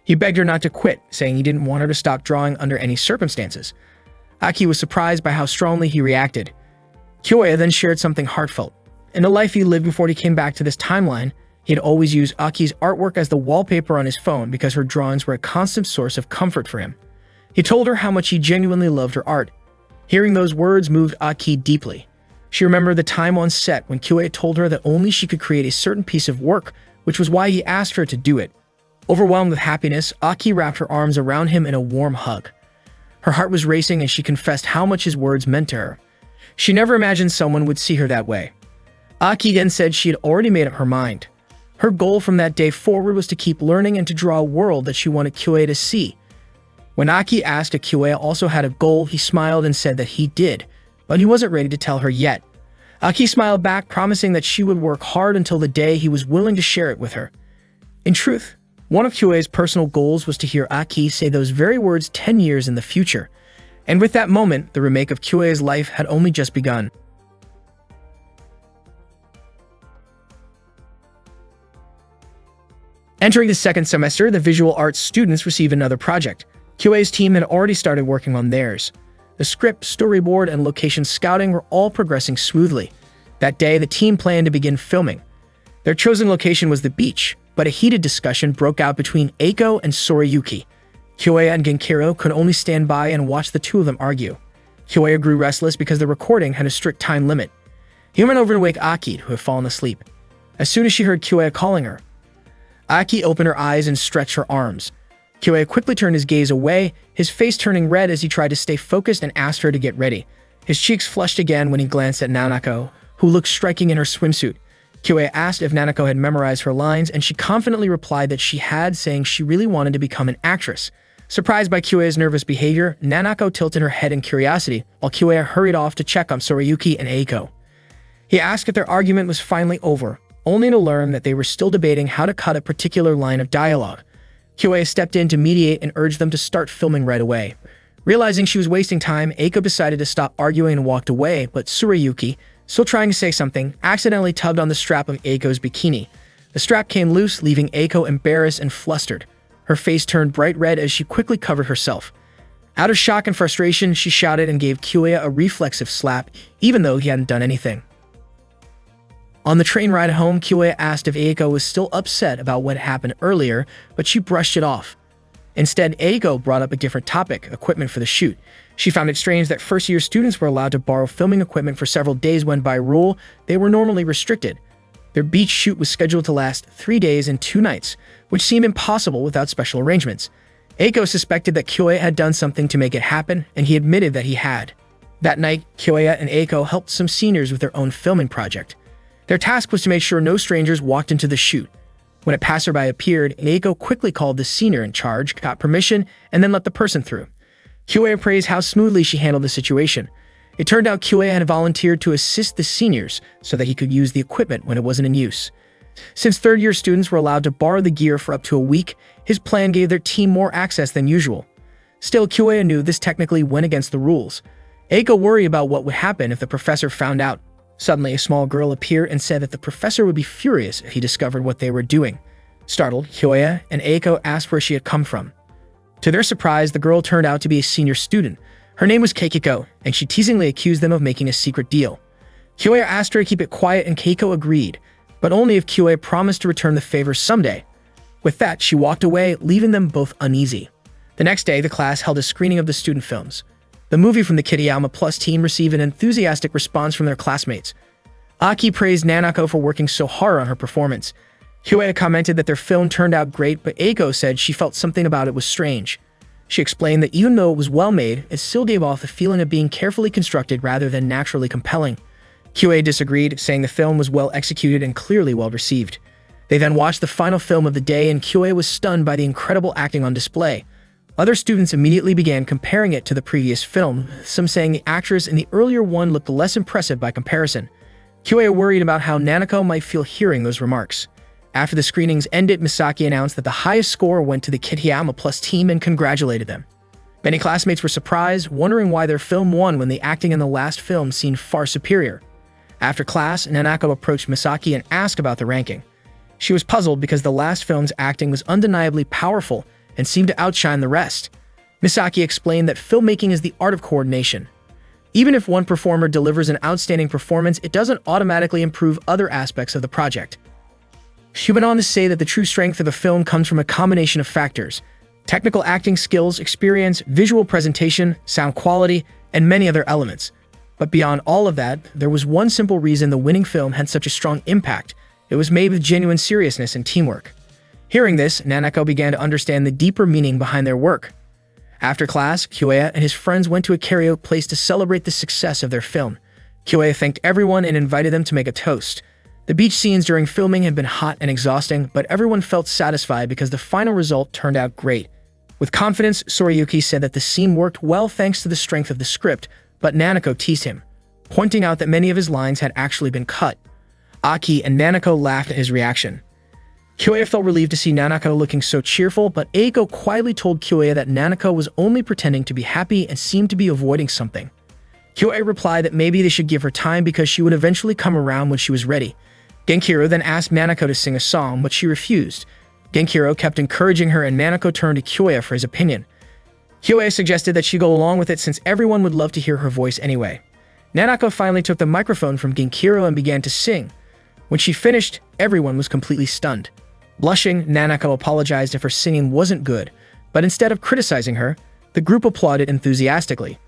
He begged her not to quit, saying he didn't want her to stop drawing under any circumstances. Aki was surprised by how strongly he reacted. Kyoya then shared something heartfelt. In the life he lived before he came back to this timeline, he had always used Aki's artwork as the wallpaper on his phone because her drawings were a constant source of comfort for him. He told her how much he genuinely loved her art. Hearing those words moved Aki deeply. She remembered the time on set when Kyoya told her that only she could create a certain piece of work, which was why he asked her to do it. Overwhelmed with happiness, Aki wrapped her arms around him in a warm hug. Her heart was racing as she confessed how much his words meant to her. She never imagined someone would see her that way. Aki then said she had already made up her mind. Her goal from that day forward was to keep learning and to draw a world that she wanted Kyoya to see. When Aki asked if Kyoya also had a goal, he smiled and said that he did, but he wasn't ready to tell her yet. Aki smiled back, promising that she would work hard until the day he was willing to share it with her. In truth, one of Kyoya's personal goals was to hear Aki say those very words 10 years in the future. And with that moment, the remake of Kyoya's life had only just begun. Entering the second semester, the visual arts students received another project. Kyoya's team had already started working on theirs. The script, storyboard, and location scouting were all progressing smoothly. That day, the team planned to begin filming. Their chosen location was the beach, but a heated discussion broke out between Eiko and Sorayuki. Kyoya and Genkiro could only stand by and watch the two of them argue. Kyoya grew restless because the recording had a strict time limit. He went over to wake Aki, who had fallen asleep. As soon as she heard Kyoya calling her, Aki opened her eyes and stretched her arms. Kyoya quickly turned his gaze away, his face turning red as he tried to stay focused and asked her to get ready. His cheeks flushed again when he glanced at Nanako, who looked striking in her swimsuit. Kyoya asked if Nanako had memorized her lines, and she confidently replied that she had, saying she really wanted to become an actress. Surprised by Kyoya's nervous behavior, Nanako tilted her head in curiosity, while Kyoya hurried off to check on Sorayuki and Eiko. He asked if their argument was finally over, only to learn that they were still debating how to cut a particular line of dialogue. Kyoya stepped in to mediate and urged them to start filming right away. Realizing she was wasting time, Eiko decided to stop arguing and walked away, but Sorayuki, still trying to say something, accidentally tugged on the strap of Eiko's bikini. The strap came loose, leaving Eiko embarrassed and flustered. Her face turned bright red as she quickly covered herself. Out of shock and frustration, she shouted and gave Kyoya a reflexive slap, even though he hadn't done anything. On the train ride home, Kyoya asked if Eiko was still upset about what happened earlier, but she brushed it off. Instead, Eiko brought up a different topic, equipment for the shoot. She found it strange that first-year students were allowed to borrow filming equipment for several days when, by rule, they were normally restricted. Their beach shoot was scheduled to last 3 days and 2 nights, which seemed impossible without special arrangements. Eiko suspected that Kyoya had done something to make it happen, and he admitted that he had. That night, Kyoya and Eiko helped some seniors with their own filming project. Their task was to make sure no strangers walked into the shoot. When a passerby appeared, Eiko quickly called the senior in charge, got permission, and then let the person through. Kyoya praised how smoothly she handled the situation. It turned out Kyoya had volunteered to assist the seniors so that he could use the equipment when it wasn't in use. Since third-year students were allowed to borrow the gear for up to a week, his plan gave their team more access than usual. Still, Kyoya knew this technically went against the rules. Eiko worried about what would happen if the professor found out. Suddenly, a small girl appeared and said that the professor would be furious if he discovered what they were doing. Startled, Kyoya and Eiko asked where she had come from. To their surprise, the girl turned out to be a senior student. Her name was Keiko, and she teasingly accused them of making a secret deal. Kyoya asked her to keep it quiet, and Keiko agreed, but only if Kyoya promised to return the favor someday. With that, she walked away, leaving them both uneasy. The next day, the class held a screening of the student films. The movie from the Kiriyama Plus team received an enthusiastic response from their classmates. Aki praised Nanako for working so hard on her performance. Kyoya commented that their film turned out great, but Eiko said she felt something about it was strange. She explained that even though it was well made, it still gave off the feeling of being carefully constructed rather than naturally compelling. Kyoya disagreed, saying the film was well executed and clearly well received. They then watched the final film of the day, and Kyoya was stunned by the incredible acting on display. Other students immediately began comparing it to the previous film, some saying the actress in the earlier one looked less impressive by comparison. Kyoya worried about how Nanako might feel hearing those remarks. After the screenings ended, Misaki announced that the highest score went to the Kiriyama Plus team and congratulated them. Many classmates were surprised, wondering why their film won when the acting in the last film seemed far superior. After class, Nanako approached Misaki and asked about the ranking. She was puzzled because the last film's acting was undeniably powerful and seemed to outshine the rest. Misaki explained that filmmaking is the art of coordination. Even if one performer delivers an outstanding performance, it doesn't automatically improve other aspects of the project. She went on to say that the true strength of a film comes from a combination of factors: technical acting skills, experience, visual presentation, sound quality, and many other elements. But beyond all of that, there was one simple reason the winning film had such a strong impact. It was made with genuine seriousness and teamwork. Hearing this, Nanako began to understand the deeper meaning behind their work. After class, Kyoya and his friends went to a karaoke place to celebrate the success of their film. Kyoya thanked everyone and invited them to make a toast. The beach scenes during filming had been hot and exhausting, but everyone felt satisfied because the final result turned out great. With confidence, Sorayuki said that the scene worked well thanks to the strength of the script, but Nanako teased him, pointing out that many of his lines had actually been cut. Aki and Nanako laughed at his reaction. Kyoya felt relieved to see Nanako looking so cheerful, but Eiko quietly told Kyoya that Nanako was only pretending to be happy and seemed to be avoiding something. Kyoya replied that maybe they should give her time because she would eventually come around when she was ready. Genkiro then asked Nanako to sing a song, but she refused. Genkiro kept encouraging her, and Nanako turned to Kyoya for his opinion. Kyoya suggested that she go along with it since everyone would love to hear her voice anyway. Nanako finally took the microphone from Genkiro and began to sing. When she finished, everyone was completely stunned. Blushing, Nanako apologized if her singing wasn't good, but instead of criticizing her, the group applauded enthusiastically.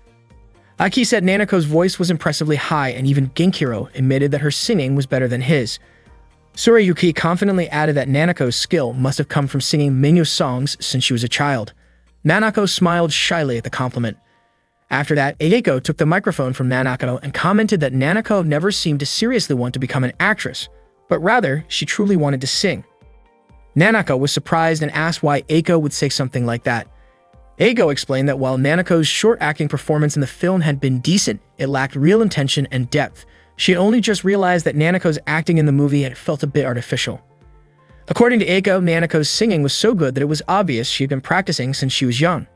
Aki said Nanako's voice was impressively high, and even Genkiro admitted that her singing was better than his. Sorayuki confidently added that Nanako's skill must have come from singing Minyu songs since she was a child. Nanako smiled shyly at the compliment. After that, Eiko took the microphone from Nanako and commented that Nanako never seemed to seriously want to become an actress, but rather she truly wanted to sing. Nanako was surprised and asked why Eiko would say something like that. Eiko explained that while Nanako's short acting performance in the film had been decent, it lacked real intention and depth. She had only just realized that Nanako's acting in the movie had felt a bit artificial. According to Eiko, Nanako's singing was so good that it was obvious she had been practicing since she was young.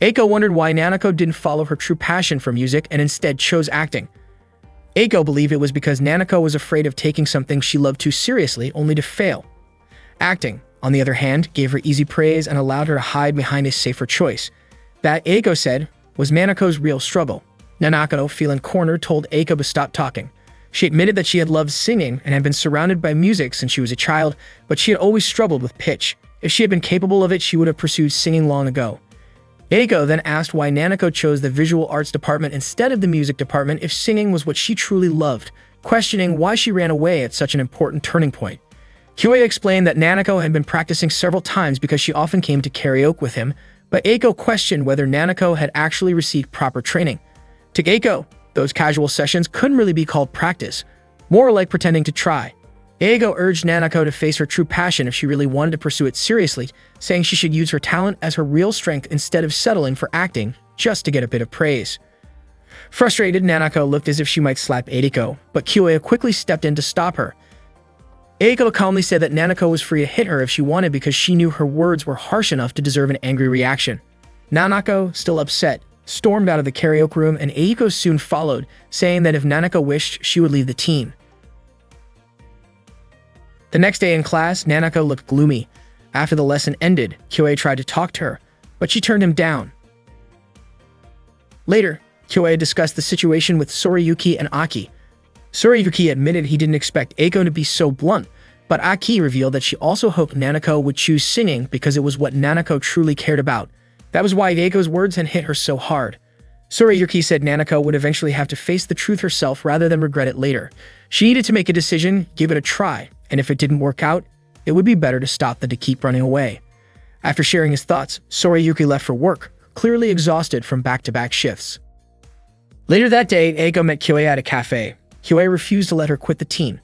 Eiko wondered why Nanako didn't follow her true passion for music and instead chose acting. Eiko believed it was because Nanako was afraid of taking something she loved too seriously, only to fail. Acting, on the other hand, gave her easy praise and allowed her to hide behind a safer choice. That, Eiko said, was Nanako's real struggle. Nanako, feeling cornered, told Eiko to stop talking. She admitted that she had loved singing and had been surrounded by music since she was a child, but she had always struggled with pitch. If she had been capable of it, she would have pursued singing long ago. Eiko then asked why Nanako chose the visual arts department instead of the music department if singing was what she truly loved, questioning why she ran away at such an important turning point. Kyoya explained that Nanako had been practicing several times because she often came to karaoke with him, but Eiko questioned whether Nanako had actually received proper training. To Eiko, those casual sessions couldn't really be called practice, more like pretending to try. Eiko urged Nanako to face her true passion if she really wanted to pursue it seriously, saying she should use her talent as her real strength instead of settling for acting just to get a bit of praise. Frustrated, Nanako looked as if she might slap Eiko, but Kyoya quickly stepped in to stop her. Eiko calmly said that Nanako was free to hit her if she wanted because she knew her words were harsh enough to deserve an angry reaction. Nanako, still upset, stormed out of the karaoke room, and Eiko soon followed, saying that if Nanako wished, she would leave the team. The next day in class, Nanako looked gloomy. After the lesson ended, Kyoei tried to talk to her, but she turned him down. Later, Kyoei discussed the situation with Soriyuki and Aki. Soriyuki admitted he didn't expect Eiko to be so blunt, but Aki revealed that she also hoped Nanako would choose singing because it was what Nanako truly cared about. That was why Eiko's words had hit her so hard. Soriyuki said Nanako would eventually have to face the truth herself rather than regret it later. She needed to make a decision, give it a try, and if it didn't work out, it would be better to stop than to keep running away. After sharing his thoughts, Soriyuki left for work, clearly exhausted from back-to-back shifts. Later that day, Eiko met Kyoei at a cafe. Kyoei refused to let her quit the team.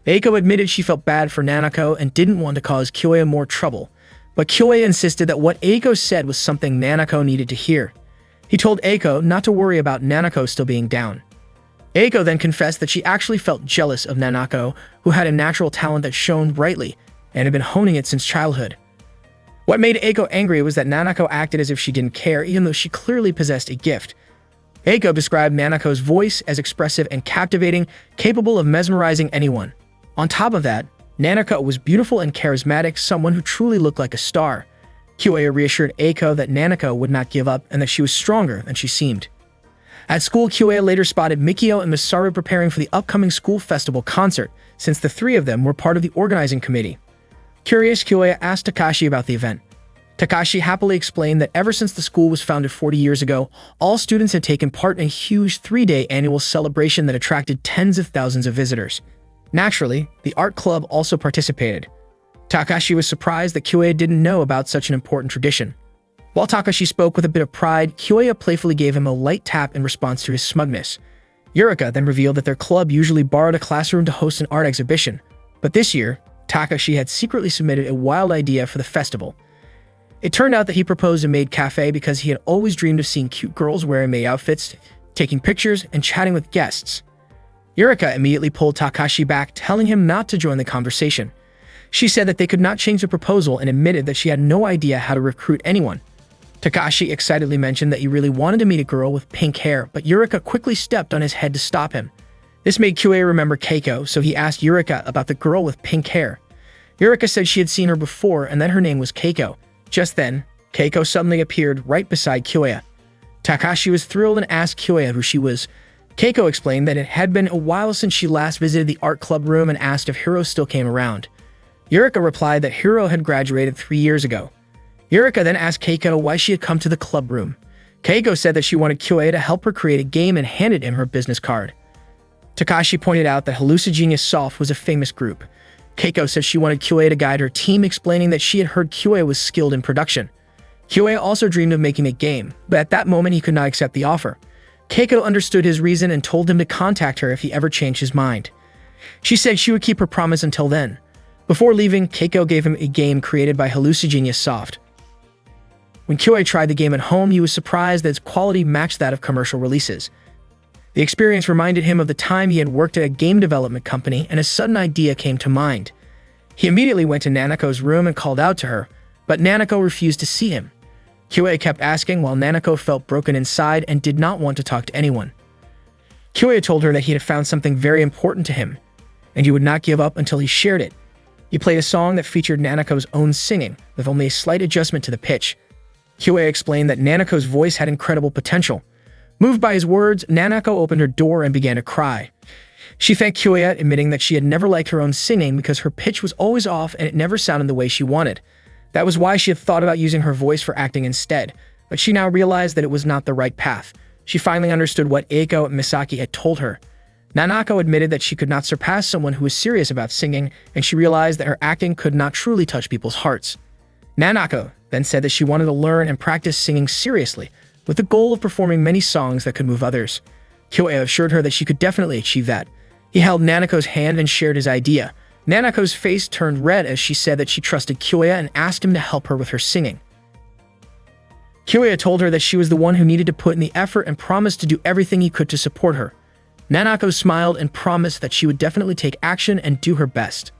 Eiko admitted she felt bad for Nanako and didn't want to cause Kyoei more trouble, but Kyoei insisted that what Eiko said was something Nanako needed to hear. He told Eiko not to worry about Nanako still being down. Eiko then confessed that she actually felt jealous of Nanako, who had a natural talent that shone brightly and had been honing it since childhood. What made Eiko angry was that Nanako acted as if she didn't care, even though she clearly possessed a gift. Eiko described Nanako's voice as expressive and captivating, capable of mesmerizing anyone. On top of that, Nanako was beautiful and charismatic, someone who truly looked like a star. Kyoei reassured Eiko that Nanako would not give up and that she was stronger than she seemed. At school, Kyoei later spotted Mikio and Masaru preparing for the upcoming school festival concert, since the three of them were part of the organizing committee. Curious, Kyoei asked Takashi about the event. Takashi happily explained that ever since the school was founded 40 years ago, all students had taken part in a huge 3-day annual celebration that attracted tens of thousands of visitors. Naturally, the art club also participated. Takashi was surprised that Kyoei didn't know about such an important tradition. While Takashi spoke with a bit of pride, Kyoei playfully gave him a light tap in response to his smugness. Yurika then revealed that their club usually borrowed a classroom to host an art exhibition, but this year, Takashi had secretly submitted a wild idea for the festival. It turned out that he proposed a maid cafe because he had always dreamed of seeing cute girls wearing maid outfits, taking pictures, and chatting with guests. Yurika immediately pulled Takashi back, telling him not to join the conversation. She said that they could not change the proposal and admitted that she had no idea how to recruit anyone. Takashi excitedly mentioned that he really wanted to meet a girl with pink hair, but Yurika quickly stepped on his head to stop him. This made Kyoei remember Keiko, so he asked Yurika about the girl with pink hair. Yurika said she had seen her before and that her name was Keiko. Just then, Keiko suddenly appeared right beside Kyoei. Takashi was thrilled and asked Kyoei who she was. Keiko explained that it had been a while since she last visited the art club room and asked if Hiro still came around. Yurika replied that Hiro had graduated 3 years ago. Yurika then asked Keiko why she had come to the club room. Keiko said that she wanted Kyoei to help her create a game and handed him her business card. Takashi pointed out that Hallucigenius Soft was a famous group. Keiko said she wanted Kyoei to guide her team, explaining that she had heard Kyoei was skilled in production. Kyoei also dreamed of making a game, but at that moment he could not accept the offer. Keiko understood his reason and told him to contact her if he ever changed his mind. She said she would keep her promise until then. Before leaving, Keiko gave him a game created by Hallucigenius Soft. When Kyoei tried the game at home, he was surprised that its quality matched that of commercial releases. The experience reminded him of the time he had worked at a game development company, and a sudden idea came to mind. He immediately went to Nanako's room and called out to her, but Nanako refused to see him. Kyoei kept asking while Nanako felt broken inside and did not want to talk to anyone. Kyoei told her that he had found something very important to him, and he would not give up until he shared it. He played a song that featured Nanako's own singing, with only a slight adjustment to the pitch. Kyoei explained that Nanako's voice had incredible potential. Moved by his words, Nanako opened her door and began to cry. She thanked Kyoei, admitting that she had never liked her own singing because her pitch was always off and it never sounded the way she wanted. That was why she had thought about using her voice for acting instead, but she now realized that it was not the right path. She finally understood what Eiko and Misaki had told her. Nanako admitted that she could not surpass someone who was serious about singing, and she realized that her acting could not truly touch people's hearts. Nanako then said that she wanted to learn and practice singing seriously, with the goal of performing many songs that could move others. Kyoei assured her that she could definitely achieve that. He held Nanako's hand and shared his idea. Nanako's face turned red as she said that she trusted Kyoei and asked him to help her with her singing. Kyoei told her that she was the one who needed to put in the effort and promised to do everything he could to support her. Nanako smiled and promised that she would definitely take action and do her best.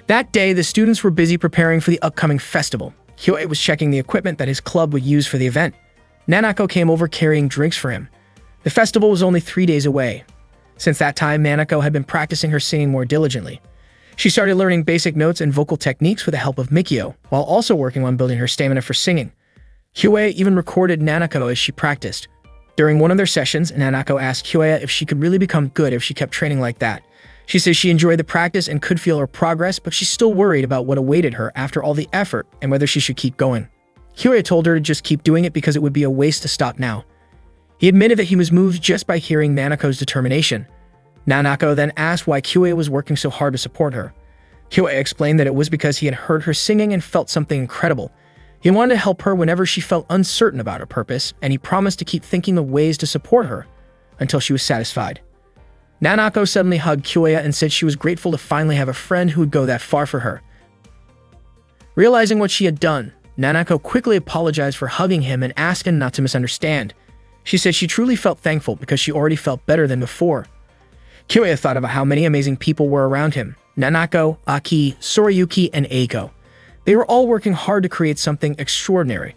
That day, the students were busy preparing for the upcoming festival. Kyoe was checking the equipment that his club would use for the event. Nanako came over carrying drinks for him. The festival was only 3 days away. Since that time, Nanako had been practicing her singing more diligently. She started learning basic notes and vocal techniques with the help of Mikio, while also working on building her stamina for singing. Kyoe even recorded Nanako as she practiced. During one of their sessions, Nanako asked Kyoe if she could really become good if she kept training like that. She says she enjoyed the practice and could feel her progress, but she's still worried about what awaited her after all the effort and whether she should keep going. Kyoe told her to just keep doing it because it would be a waste to stop now. He admitted that he was moved just by hearing Nanako's determination. Nanako then asked why Kyoe was working so hard to support her. Kyoe explained that it was because he had heard her singing and felt something incredible. He wanted to help her whenever she felt uncertain about her purpose, and he promised to keep thinking of ways to support her until she was satisfied. Nanako suddenly hugged Kyoe and said she was grateful to finally have a friend who would go that far for her. Realizing what she had done, Nanako quickly apologized for hugging him and asked him not to misunderstand. She said she truly felt thankful because she already felt better than before. Kyoe thought about how many amazing people were around him: Nanako, Aki, Sorayuki, and Eiko. They were all working hard to create something extraordinary.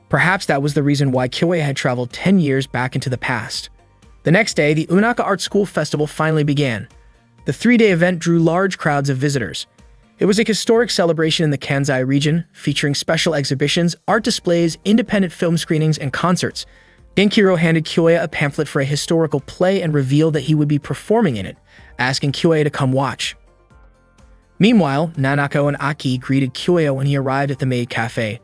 Perhaps that was the reason why Kyoe had traveled 10 years back into the past. The next day, the Unaka Art School Festival finally began. The 3-day event drew large crowds of visitors. It was a historic celebration in the Kansai region, featuring special exhibitions, art displays, independent film screenings, and concerts. Genkiru handed Kyoe a pamphlet for a historical play and revealed that he would be performing in it, asking Kyoe to come watch. Meanwhile, Nanako and Aki greeted Kyoe when he arrived at the maid cafe.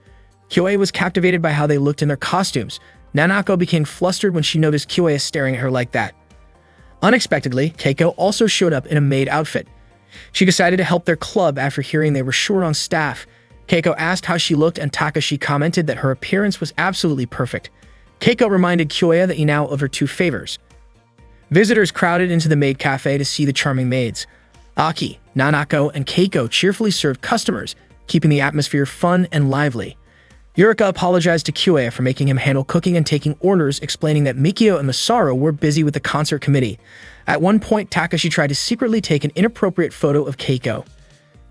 Kyoe was captivated by how they looked in their costumes. Nanako became flustered when she noticed Kyoe staring at her like that. Unexpectedly, Keiko also showed up in a maid outfit. She decided to help their club after hearing they were short on staff. Keiko asked how she looked and Takashi commented that her appearance was absolutely perfect. Keiko reminded Kyoe that he now owed her 2 favors. Visitors crowded into the maid cafe to see the charming maids. Aki, Nanako, and Keiko cheerfully served customers, keeping the atmosphere fun and lively. Yurika apologized to Kyoe for making him handle cooking and taking orders, explaining that Mikio and Masaru were busy with the concert committee. At one point, Takashi tried to secretly take an inappropriate photo of Keiko.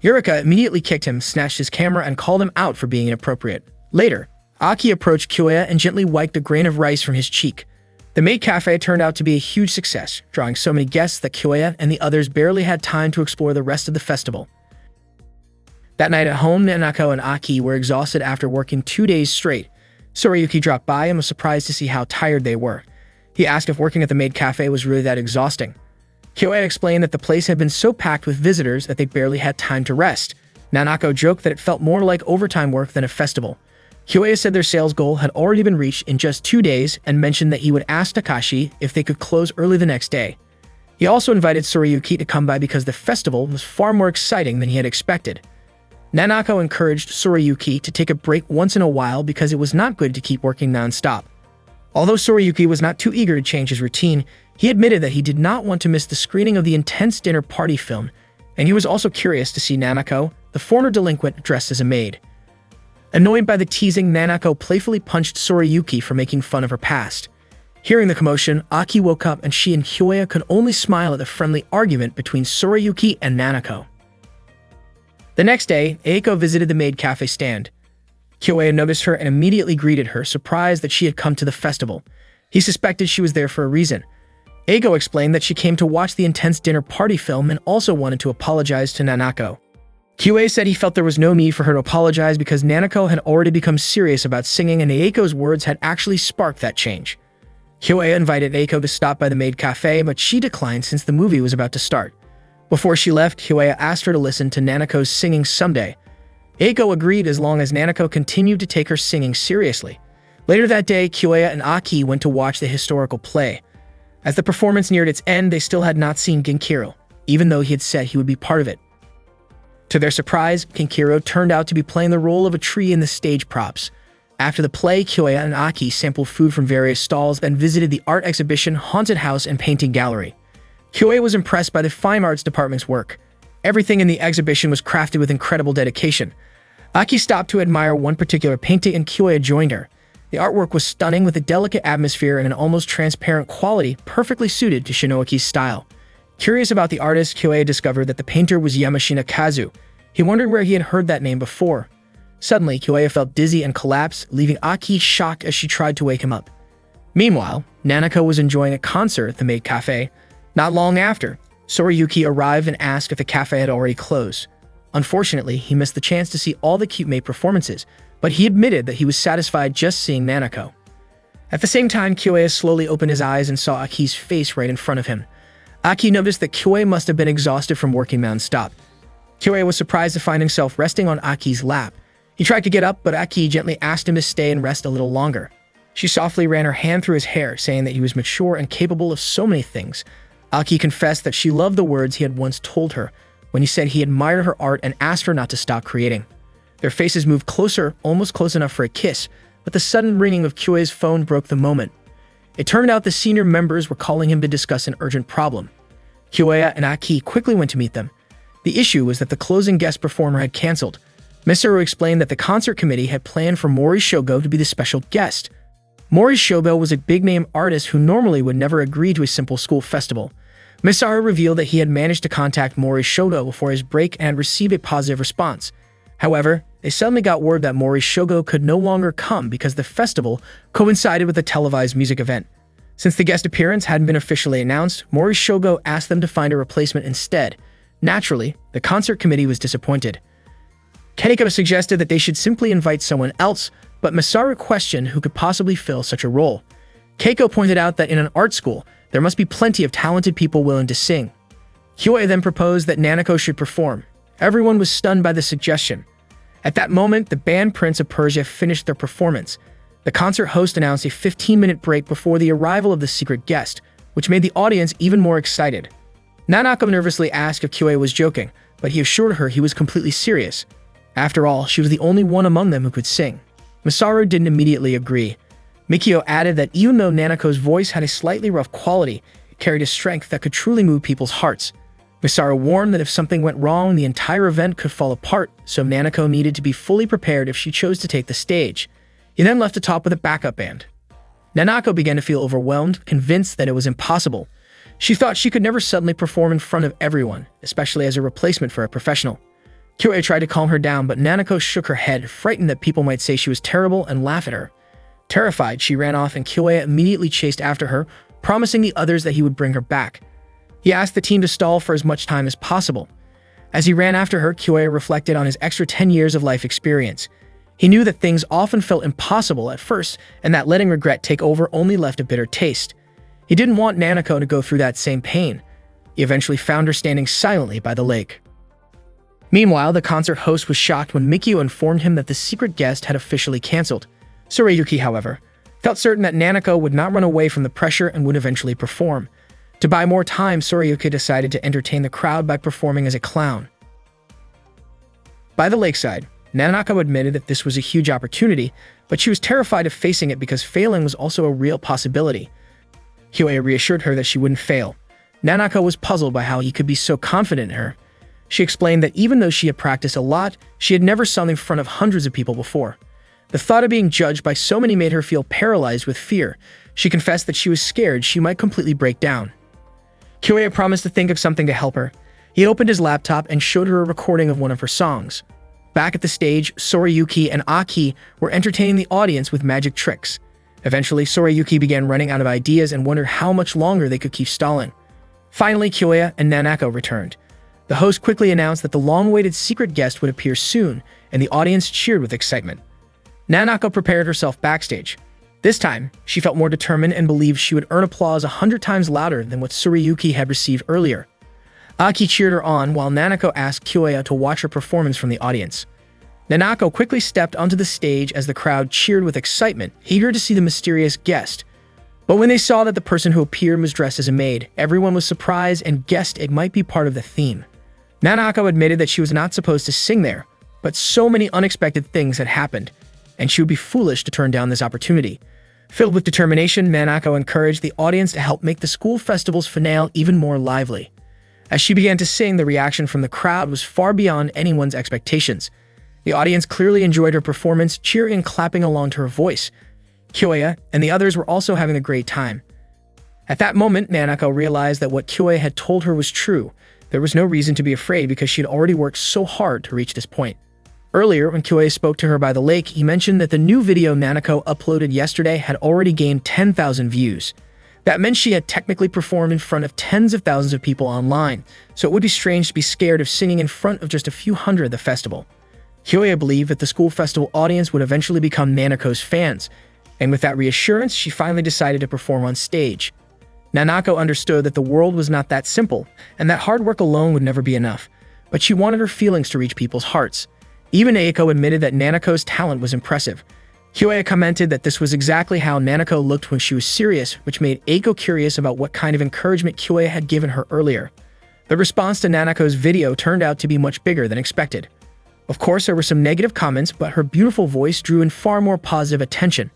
Yurika immediately kicked him, snatched his camera, and called him out for being inappropriate. Later, Aki approached Kyoe and gently wiped a grain of rice from his cheek. The maid cafe turned out to be a huge success, drawing so many guests that Kyoe and the others barely had time to explore the rest of the festival. That night at home, Nanako and Aki were exhausted after working 2 days straight. Sorayuki dropped by and was surprised to see how tired they were. He asked if working at the maid cafe was really that exhausting. Kyoe explained that the place had been so packed with visitors that they barely had time to rest. Nanako joked that it felt more like overtime work than a festival. Kyoe said their sales goal had already been reached in just 2 days and mentioned that he would ask Takashi if they could close early the next day. He also invited Sorayuki to come by because the festival was far more exciting than he had expected. Nanako encouraged Sorayuki to take a break once in a while because it was not good to keep working non-stop. Although Sorayuki was not too eager to change his routine, he admitted that he did not want to miss the screening of the intense dinner party film, and he was also curious to see Nanako, the former delinquent, dressed as a maid. Annoyed by the teasing, Nanako playfully punched Sorayuki for making fun of her past. Hearing the commotion, Aki woke up and she and Kyoe could only smile at the friendly argument between Sorayuki and Nanako. The next day, Eiko visited the maid cafe stand. Kyoe noticed her and immediately greeted her, surprised that she had come to the festival. He suspected she was there for a reason. Eiko explained that she came to watch the intense dinner party film and also wanted to apologize to Nanako. Kyoe said he felt there was no need for her to apologize because Nanako had already become serious about singing and Eiko's words had actually sparked that change. Kyoe invited Eiko to stop by the maid cafe, but she declined since the movie was about to start. Before she left, Kyoe asked her to listen to Nanako's singing someday. Eiko agreed as long as Nanako continued to take her singing seriously. Later that day, Kyoe and Aki went to watch the historical play. As the performance neared its end, they still had not seen Genkiru, even though he had said he would be part of it. To their surprise, Genkiru turned out to be playing the role of a tree in the stage props. After the play, Kyoe and Aki sampled food from various stalls, then visited the art exhibition, haunted house, and painting gallery. Kyoe was impressed by the fine arts department's work. Everything in the exhibition was crafted with incredible dedication. Aki stopped to admire one particular painting and Kyoe joined her. The artwork was stunning with a delicate atmosphere and an almost transparent quality perfectly suited to Shinoaki's style. Curious about the artist, Kyoe discovered that the painter was Yamashina Kazu. He wondered where he had heard that name before. Suddenly, Kyoya felt dizzy and collapsed, leaving Aki shocked as she tried to wake him up. Meanwhile, Nanako was enjoying a concert at the maid cafe. Not long after, Sorayuki arrived and asked if the cafe had already closed. Unfortunately, he missed the chance to see all the cute maid performances, but he admitted that he was satisfied just seeing Nanako. At the same time, Kyoya slowly opened his eyes and saw Aki's face right in front of him. Aki noticed that Kyoya must have been exhausted from working non-stop. Kyoya was surprised to find himself resting on Aki's lap. He tried to get up, but Aki gently asked him to stay and rest a little longer. She softly ran her hand through his hair, saying that he was mature and capable of so many things. Aki confessed that she loved the words he had once told her, when he said he admired her art and asked her not to stop creating. Their faces moved closer, almost close enough for a kiss, but the sudden ringing of Kyoya's phone broke the moment. It turned out the senior members were calling him to discuss an urgent problem. Kyoya and Aki quickly went to meet them. The issue was that the closing guest performer had canceled. Misaru explained that the concert committee had planned for Mori Shogo to be the special guest. Mori Shogo was a big-name artist who normally would never agree to a simple school festival. Misaru revealed that he had managed to contact Mori Shogo before his break and received a positive response. However, they suddenly got word that Mori Shogo could no longer come because the festival coincided with a televised music event. Since the guest appearance hadn't been officially announced, Mori Shogo asked them to find a replacement instead. Naturally, the concert committee was disappointed. Keniko suggested that they should simply invite someone else, but Misaru questioned who could possibly fill such a role. Keiko pointed out that in an art school, there must be plenty of talented people willing to sing. Kyoya then proposed that Nanako should perform. Everyone was stunned by the suggestion. At that moment, the band Prince of Persia finished their performance. The concert host announced a 15-minute break before the arrival of the secret guest, which made the audience even more excited. Nanako nervously asked if Kyoya was joking, but he assured her he was completely serious. After all, she was the only one among them who could sing. Misaru didn't immediately agree. Mikio added that even though Nanako's voice had a slightly rough quality, it carried a strength that could truly move people's hearts. Misaru warned that if something went wrong, the entire event could fall apart, so Nanako needed to be fully prepared if she chose to take the stage. He then left the top with a backup band. Nanako began to feel overwhelmed, convinced that it was impossible. She thought she could never suddenly perform in front of everyone, especially as a replacement for a professional. Kyoya tried to calm her down, but Nanako shook her head, frightened that people might say she was terrible and laugh at her. Terrified, she ran off and Kyoya immediately chased after her, promising the others that he would bring her back. He asked the team to stall for as much time as possible. As he ran after her, Kyoya reflected on his extra 10 years of life experience. He knew that things often felt impossible at first, and that letting regret take over only left a bitter taste. He didn't want Nanako to go through that same pain. He eventually found her standing silently by the lake. Meanwhile, the concert host was shocked when Mikio informed him that the secret guest had officially canceled. Sorayuki, however, felt certain that Nanako would not run away from the pressure and would eventually perform. To buy more time, Sorayuki decided to entertain the crowd by performing as a clown. By the lakeside, Nanako admitted that this was a huge opportunity, but she was terrified of facing it because failing was also a real possibility. Kyoya reassured her that she wouldn't fail. Nanako was puzzled by how he could be so confident in her. She explained that even though she had practiced a lot, she had never sung in front of hundreds of people before. The thought of being judged by so many made her feel paralyzed with fear. She confessed that she was scared she might completely break down. Kyoya promised to think of something to help her. He opened his laptop and showed her a recording of one of her songs. Back at the stage, Sorayuki and Aki were entertaining the audience with magic tricks. Eventually, Sorayuki began running out of ideas and wondered how much longer they could keep stalling. Finally, Kyoya and Nanako returned. The host quickly announced that the long-awaited secret guest would appear soon, and the audience cheered with excitement. Nanako prepared herself backstage. This time, she felt more determined and believed she would earn applause 100 times louder than what Sorayuki had received earlier. Aki cheered her on while Nanako asked Kyoya to watch her performance from the audience. Nanako quickly stepped onto the stage as the crowd cheered with excitement, eager to see the mysterious guest. But when they saw that the person who appeared was dressed as a maid, everyone was surprised and guessed it might be part of the theme. Nanako admitted that she was not supposed to sing there, but so many unexpected things had happened, and she would be foolish to turn down this opportunity. Filled with determination, Nanako encouraged the audience to help make the school festival's finale even more lively. As she began to sing, the reaction from the crowd was far beyond anyone's expectations. The audience clearly enjoyed her performance, cheering and clapping along to her voice. Kyoya and the others were also having a great time. At that moment, Nanako realized that what Kyoya had told her was true. There was no reason to be afraid because she had already worked so hard to reach this point. Earlier, when Kyoei spoke to her by the lake, he mentioned that the new video Nanako uploaded yesterday had already gained 10,000 views. That meant she had technically performed in front of tens of thousands of people online, so it would be strange to be scared of singing in front of just a few hundred at the festival. Kyoei believed that the school festival audience would eventually become Nanako's fans, and with that reassurance, she finally decided to perform on stage. Nanako understood that the world was not that simple, and that hard work alone would never be enough, but she wanted her feelings to reach people's hearts. Even Eiko admitted that Nanako's talent was impressive. Kyoei commented that this was exactly how Nanako looked when she was serious, which made Eiko curious about what kind of encouragement Kyoei had given her earlier. The response to Nanako's video turned out to be much bigger than expected. Of course, there were some negative comments, but her beautiful voice drew in far more positive attention.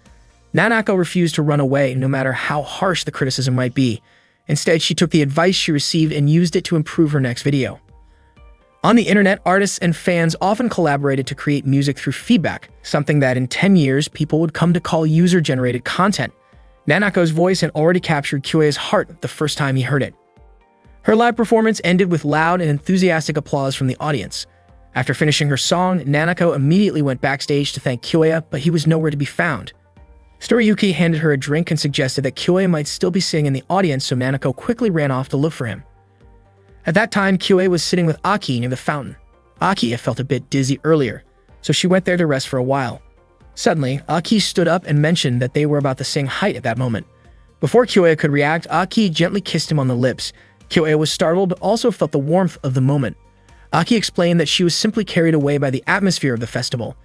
Nanako refused to run away, no matter how harsh the criticism might be. Instead, she took the advice she received and used it to improve her next video. On the internet, artists and fans often collaborated to create music through feedback, something that in 10 years people would come to call user-generated content. Nanako's voice had already captured Kyoei's heart the first time he heard it. Her live performance ended with loud and enthusiastic applause from the audience. After finishing her song, Nanako immediately went backstage to thank Kyoei, but he was nowhere to be found. Storiyuki handed her a drink and suggested that Kyoei might still be sitting in the audience, so Nanako quickly ran off to look for him. At that time, Kyoei was sitting with Aki near the fountain. Aki had felt a bit dizzy earlier, so she went there to rest for a while. Suddenly, Aki stood up and mentioned that they were about the same height at that moment. Before Kyoei could react, Aki gently kissed him on the lips. Kyoei was startled but also felt the warmth of the moment. Aki explained that she was simply carried away by the atmosphere of the festival.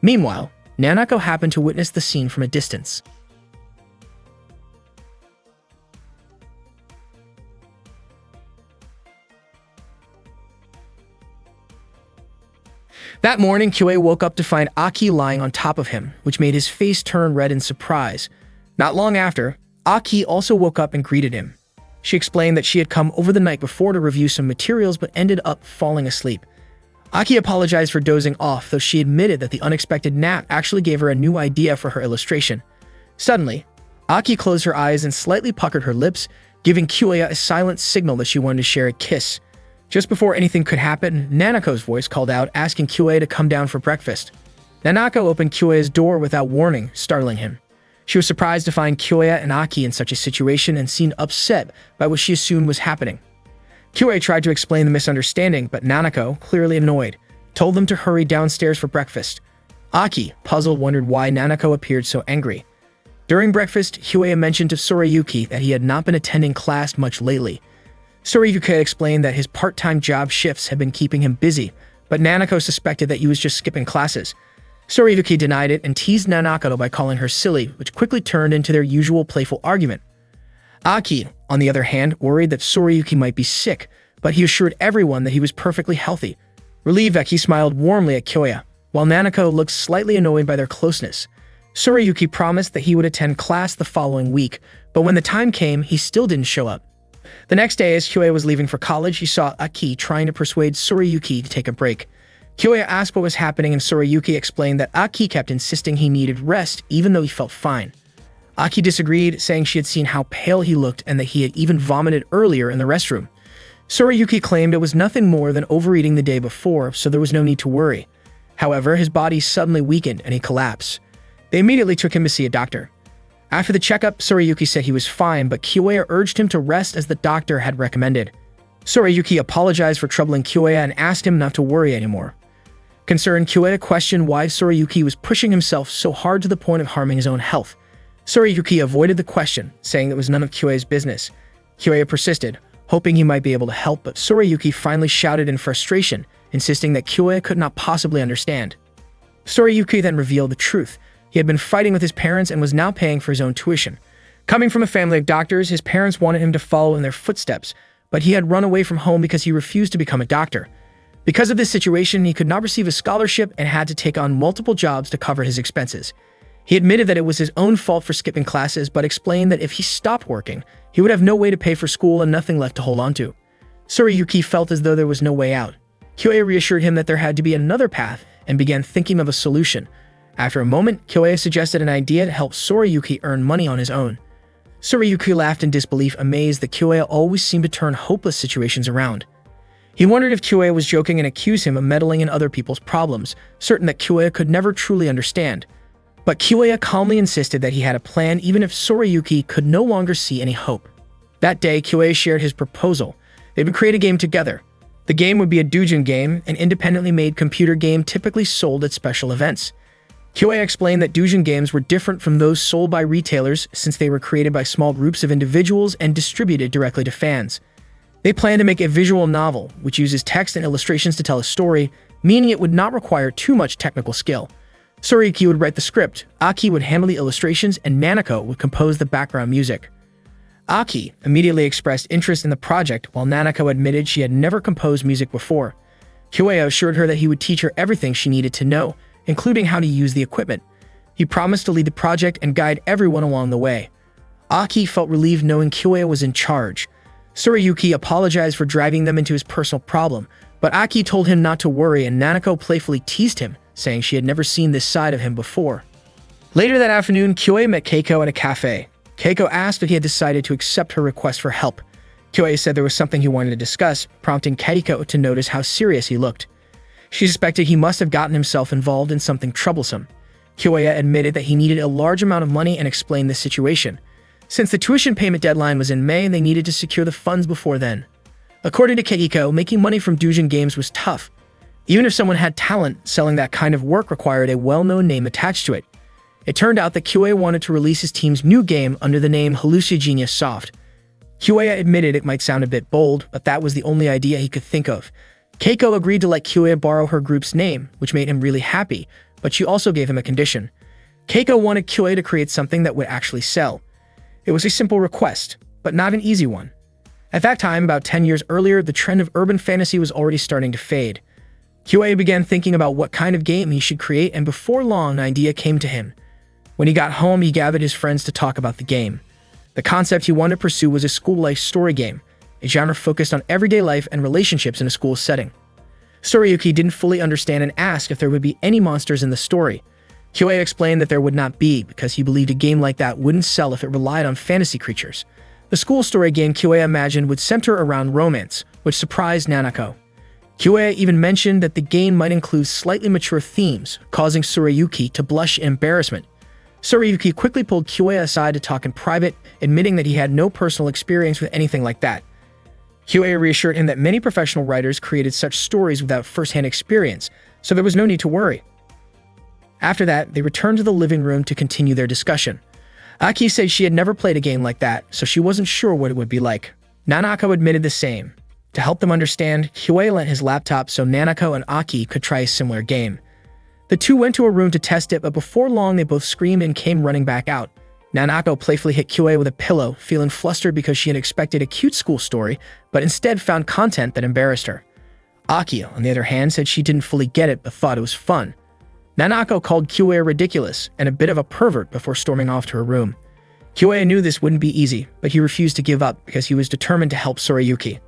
Meanwhile, Nanako happened to witness the scene from a distance. That morning, Kyoei woke up to find Aki lying on top of him, which made his face turn red in surprise. Not long after, Aki also woke up and greeted him. She explained that she had come over the night before to review some materials but ended up falling asleep. Aki apologized for dozing off, though she admitted that the unexpected nap actually gave her a new idea for her illustration. Suddenly, Aki closed her eyes and slightly puckered her lips, giving Kyoei a silent signal that she wanted to share a kiss. Just before anything could happen, Nanako's voice called out, asking Kyoei to come down for breakfast. Nanako opened Kyoei's door without warning, startling him. She was surprised to find Kyoei and Aki in such a situation and seemed upset by what she assumed was happening. Kyoei tried to explain the misunderstanding, but Nanako, clearly annoyed, told them to hurry downstairs for breakfast. Aki, puzzled, wondered why Nanako appeared so angry. During breakfast, Kyoei mentioned to Soriyuki that he had not been attending class much lately. Soriyuki explained that his part-time job shifts had been keeping him busy, but Nanako suspected that he was just skipping classes. Soriyuki denied it and teased Nanako by calling her silly, which quickly turned into their usual playful argument. Aki, on the other hand, worried that Soriyuki might be sick, but he assured everyone that he was perfectly healthy. Relieved, Aki smiled warmly at Kyoei, while Nanako looked slightly annoyed by their closeness. Soriyuki promised that he would attend class the following week, but when the time came, he still didn't show up. The next day, as Kyoei was leaving for college, he saw Aki trying to persuade Soriyuki to take a break. Kyoei asked what was happening, and Soriyuki explained that Aki kept insisting he needed rest even though he felt fine. Aki disagreed, saying she had seen how pale he looked and that he had even vomited earlier in the restroom. Soriyuki claimed it was nothing more than overeating the day before, so there was no need to worry. However, his body suddenly weakened and he collapsed. They immediately took him to see a doctor. After the checkup, Soriyuki said he was fine, but Kyoei urged him to rest as the doctor had recommended. Soriyuki apologized for troubling Kyoei and asked him not to worry anymore. Concerned, Kyoei questioned why Soriyuki was pushing himself so hard to the point of harming his own health. Soriyuki avoided the question, saying it was none of Kyoei's business. Kyoei persisted, hoping he might be able to help, but Soriyuki finally shouted in frustration, insisting that Kyoei could not possibly understand. Soriyuki then revealed the truth. He had been fighting with his parents and was now paying for his own tuition. Coming from a family of doctors, his parents wanted him to follow in their footsteps, but he had run away from home because he refused to become a doctor. Because of this situation, he could not receive a scholarship and had to take on multiple jobs to cover his expenses. He admitted that it was his own fault for skipping classes, but explained that if he stopped working, he would have no way to pay for school and nothing left to hold on to. Soriyuki felt as though there was no way out. Kyoei reassured him that there had to be another path and began thinking of a solution. After a moment, Kyoei suggested an idea to help Soriyuki earn money on his own. Tsurayuki laughed in disbelief, amazed that Kyoya always seemed to turn hopeless situations around. He wondered if Kyoya was joking and accused him of meddling in other people's problems, certain that Kyoya could never truly understand. But Kyoya calmly insisted that he had a plan even if Tsurayuki could no longer see any hope. That day, Kyoya shared his proposal. They would create a game together. The game would be a doujin game, an independently made computer game typically sold at special events. Kyoya explained that doujin games were different from those sold by retailers since they were created by small groups of individuals and distributed directly to fans. They planned to make a visual novel, which uses text and illustrations to tell a story, meaning it would not require too much technical skill. Tsurayuki would write the script, Aki would handle the illustrations, and Nanako would compose the background music. Aki immediately expressed interest in the project, while Nanako admitted she had never composed music before. Kyoya assured her that he would teach her everything she needed to know, including how to use the equipment. He promised to lead the project and guide everyone along the way. Aki felt relieved knowing Kyoya was in charge. Tsurayuki apologized for driving them into his personal problem, but Aki told him not to worry, and Nanako playfully teased him, saying she had never seen this side of him before. Later that afternoon, Kyoya met Keiko at a cafe. Keiko asked if he had decided to accept her request for help. Kyoya said there was something he wanted to discuss, prompting Keiko to notice how serious he looked. She suspected he must have gotten himself involved in something troublesome. Kyoya admitted that he needed a large amount of money and explained the situation. Since the tuition payment deadline was in May, they needed to secure the funds before then. According to Keiko, making money from doujin games was tough. Even if someone had talent, selling that kind of work required a well-known name attached to it. It turned out that Kyoya wanted to release his team's new game under the name Hallucigenia Soft. Kyoya admitted it might sound a bit bold, but that was the only idea he could think of. Keiko agreed to let Kyoya borrow her group's name, which made him really happy, but she also gave him a condition. Keiko wanted Kyoya to create something that would actually sell. It was a simple request, but not an easy one. At that time, about 10 years earlier, the trend of urban fantasy was already starting to fade. Kyoya began thinking about what kind of game he should create, and before long, an idea came to him. When he got home, he gathered his friends to talk about the game. The concept he wanted to pursue was a school-life story game, a genre focused on everyday life and relationships in a school setting. Tsurayuki didn't fully understand and asked if there would be any monsters in the story. Kyoya explained that there would not be, because he believed a game like that wouldn't sell if it relied on fantasy creatures. The school story game Kyoya imagined would center around romance, which surprised Nanako. Kyoya even mentioned that the game might include slightly mature themes, causing Tsurayuki to blush in embarrassment. Tsurayuki quickly pulled Kyoya aside to talk in private, admitting that he had no personal experience with anything like that. Kyoya reassured him that many professional writers created such stories without first-hand experience, so there was no need to worry. After that, they returned to the living room to continue their discussion. Aki said she had never played a game like that, so she wasn't sure what it would be like. Nanako admitted the same. To help them understand, Kyoya lent his laptop so Nanako and Aki could try a similar game. The two went to a room to test it, but before long they both screamed and came running back out. Nanako playfully hit Kyoya with a pillow, feeling flustered because she had expected a cute school story, but instead found content that embarrassed her. Aki, on the other hand, said she didn't fully get it but thought it was fun. Nanako called Kyoya ridiculous and a bit of a pervert before storming off to her room. Kyoya knew this wouldn't be easy, but he refused to give up because he was determined to help Tsurayuki.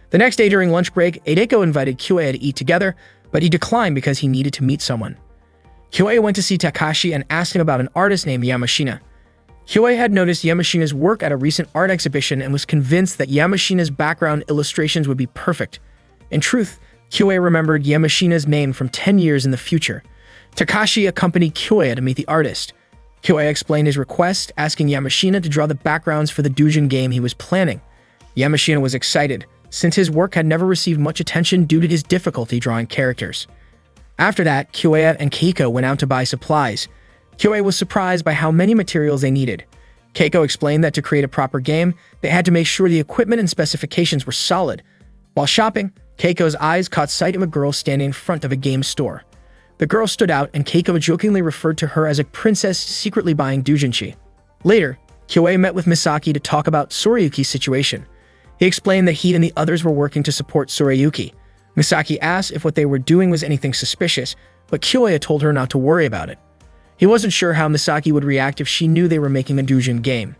The next day during lunch break, Eideko invited Kyoya to eat together, but he declined because he needed to meet someone. Kyoya went to see Takashi and asked him about an artist named Yamashina. Kyoya had noticed Yamashina's work at a recent art exhibition and was convinced that Yamashina's background illustrations would be perfect. In truth, Kyoya remembered Yamashina's name from 10 years in the future. Takashi accompanied Kyoya to meet the artist. Kyoya explained his request, asking Yamashina to draw the backgrounds for the doujin game he was planning. Yamashina was excited, since his work had never received much attention due to his difficulty drawing characters. After that, Kyoya and Keiko went out to buy supplies. Kyoya was surprised by how many materials they needed. Keiko explained that to create a proper game, they had to make sure the equipment and specifications were solid. While shopping, Keiko's eyes caught sight of a girl standing in front of a game store. The girl stood out, and Keiko jokingly referred to her as a princess secretly buying doujinshi. Later, Kyoya met with Misaki to talk about Tsurayuki's situation. He explained that he and the others were working to support Tsurayuki. Misaki asked if what they were doing was anything suspicious, but Kyoya told her not to worry about it. He wasn't sure how Misaki would react if she knew they were making a doujin game.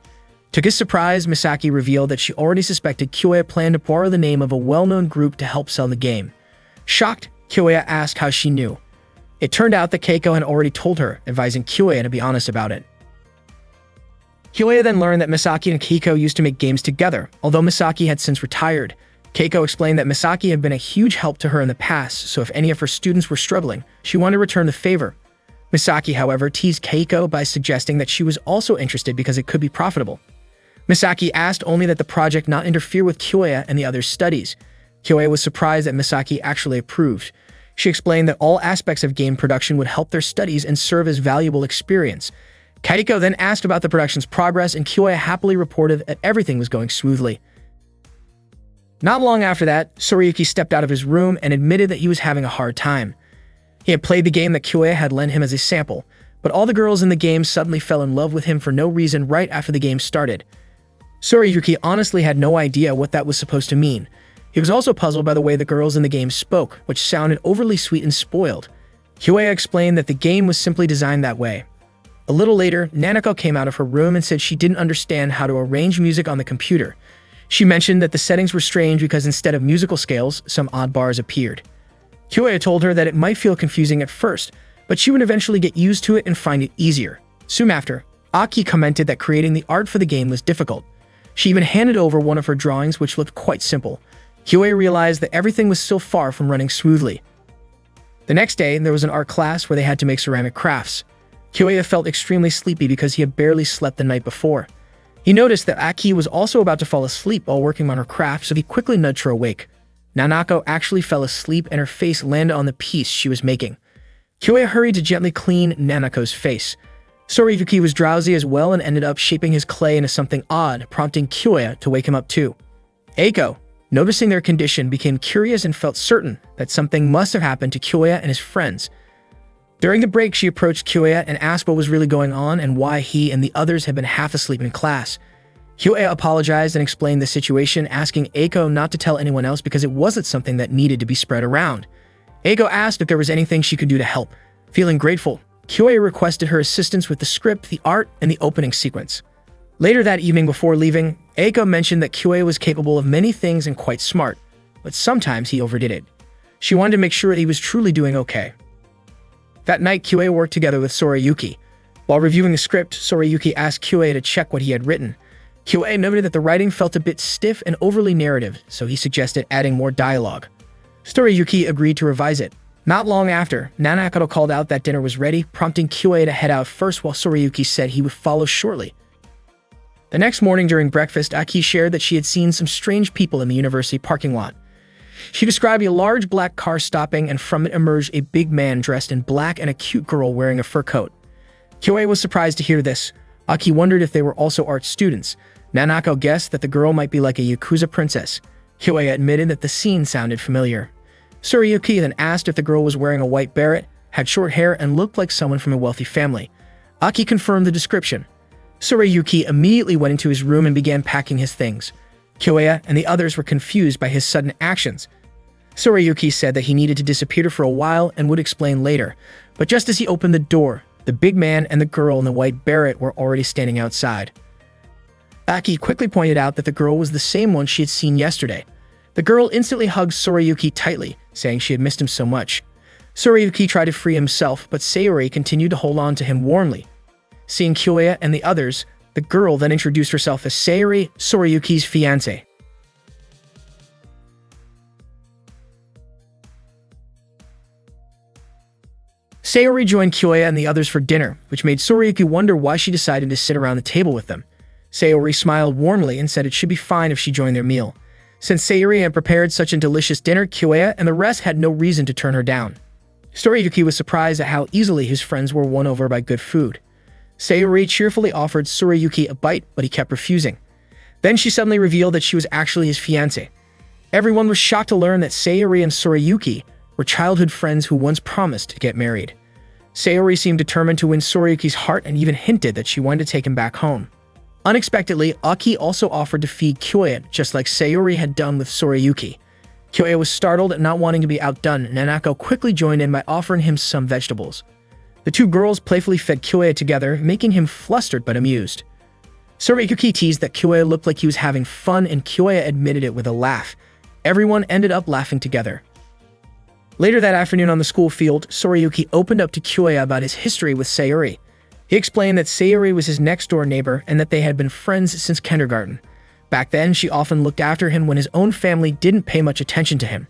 To his surprise, Misaki revealed that she already suspected Kyoya planned to borrow the name of a well-known group to help sell the game. Shocked, Kyoya asked how she knew. It turned out that Keiko had already told her, advising Kyoya to be honest about it. Kyoya then learned that Misaki and Keiko used to make games together, although Misaki had since retired. Keiko explained that Misaki had been a huge help to her in the past, so if any of her students were struggling, she wanted to return the favor. Misaki, however, teased Keiko by suggesting that she was also interested because it could be profitable. Misaki asked only that the project not interfere with Kyoya and the others' studies. Kyoya was surprised that Misaki actually approved. She explained that all aspects of game production would help their studies and serve as valuable experience. Keiko then asked about the production's progress, and Kyoya happily reported that everything was going smoothly. Not long after that, Sorayuki stepped out of his room and admitted that he was having a hard time. He had played the game that Kyoya had lent him as a sample, but all the girls in the game suddenly fell in love with him for no reason right after the game started. Sorayuki honestly had no idea what that was supposed to mean. He was also puzzled by the way the girls in the game spoke, which sounded overly sweet and spoiled. Kyoya explained that the game was simply designed that way. A little later, Nanako came out of her room and said she didn't understand how to arrange music on the computer. She mentioned that the settings were strange because instead of musical scales, some odd bars appeared. Kyoya told her that it might feel confusing at first, but she would eventually get used to it and find it easier. Soon after, Aki commented that creating the art for the game was difficult. She even handed over one of her drawings, which looked quite simple. Kyoya realized that everything was still far from running smoothly. The next day, there was an art class where they had to make ceramic crafts. Kyoya felt extremely sleepy because he had barely slept the night before. He noticed that Aki was also about to fall asleep while working on her craft, so he quickly nudged her awake. Nanako actually fell asleep and her face landed on the piece she was making. Kyoya hurried to gently clean Nanako's face. Sorayuki was drowsy as well and ended up shaping his clay into something odd, prompting Kyoya to wake him up too. Eiko, noticing their condition, became curious and felt certain that something must have happened to Kyoya and his friends. During the break, she approached Kyoya and asked what was really going on and why he and the others had been half asleep in class. Kyoya apologized and explained the situation, asking Eiko not to tell anyone else because it wasn't something that needed to be spread around. Eiko asked if there was anything she could do to help. Feeling grateful, Kyoya requested her assistance with the script, the art, and the opening sequence. Later that evening before leaving, Eiko mentioned that Kyoya was capable of many things and quite smart, but sometimes he overdid it. She wanted to make sure that he was truly doing okay. That night, Kyoya worked together with Sorayuki. While reviewing the script, Sorayuki asked Kyoya to check what he had written. Kyoya noted that the writing felt a bit stiff and overly narrative, so he suggested adding more dialogue. Sorayuki agreed to revise it. Not long after, Nanako called out that dinner was ready, prompting Kyoya to head out first while Sorayuki said he would follow shortly. The next morning during breakfast, Aki shared that she had seen some strange people in the university parking lot. She described a large black car stopping, and from it emerged a big man dressed in black and a cute girl wearing a fur coat. Kyoya was surprised to hear this. Aki wondered if they were also art students. Nanako guessed that the girl might be like a Yakuza princess. Kyoya admitted that the scene sounded familiar. Sorayuki then asked if the girl was wearing a white beret, had short hair, and looked like someone from a wealthy family. Aki confirmed the description. Sorayuki immediately went into his room and began packing his things. Kyoya and the others were confused by his sudden actions. Sorayuki said that he needed to disappear for a while and would explain later, but just as he opened the door, the big man and the girl in the white beret were already standing outside. Aki quickly pointed out that the girl was the same one she had seen yesterday. The girl instantly hugged Sorayuki tightly, saying she had missed him so much. Sorayuki tried to free himself, but Sayori continued to hold on to him warmly. Seeing Kyoya and the others, the girl then introduced herself as Sayori, Sorayuki's fiancée. Sayori joined Kyoya and the others for dinner, which made Sorayuki wonder why she decided to sit around the table with them. Sayori smiled warmly and said it should be fine if she joined their meal. Since Sayori had prepared such a delicious dinner, Kyoya and the rest had no reason to turn her down. Sorayuki was surprised at how easily his friends were won over by good food. Sayori cheerfully offered Sorayuki a bite, but he kept refusing. Then she suddenly revealed that she was actually his fiancé. Everyone was shocked to learn that Sayori and Sorayuki were childhood friends who once promised to get married. Sayori seemed determined to win Sorayuki's heart and even hinted that she wanted to take him back home. Unexpectedly, Aki also offered to feed Kyoya, just like Sayori had done with Sorayuki. Kyoya was startled at not wanting to be outdone, and Nanako quickly joined in by offering him some vegetables. The two girls playfully fed Kyoya together, making him flustered but amused. Sorayuki teased that Kyoya looked like he was having fun, and Kyoya admitted it with a laugh. Everyone ended up laughing together. Later that afternoon on the school field, Sorayuki opened up to Kyoya about his history with Sayori. He explained that Sayuri was his next-door neighbor and that they had been friends since kindergarten. Back then, she often looked after him when his own family didn't pay much attention to him.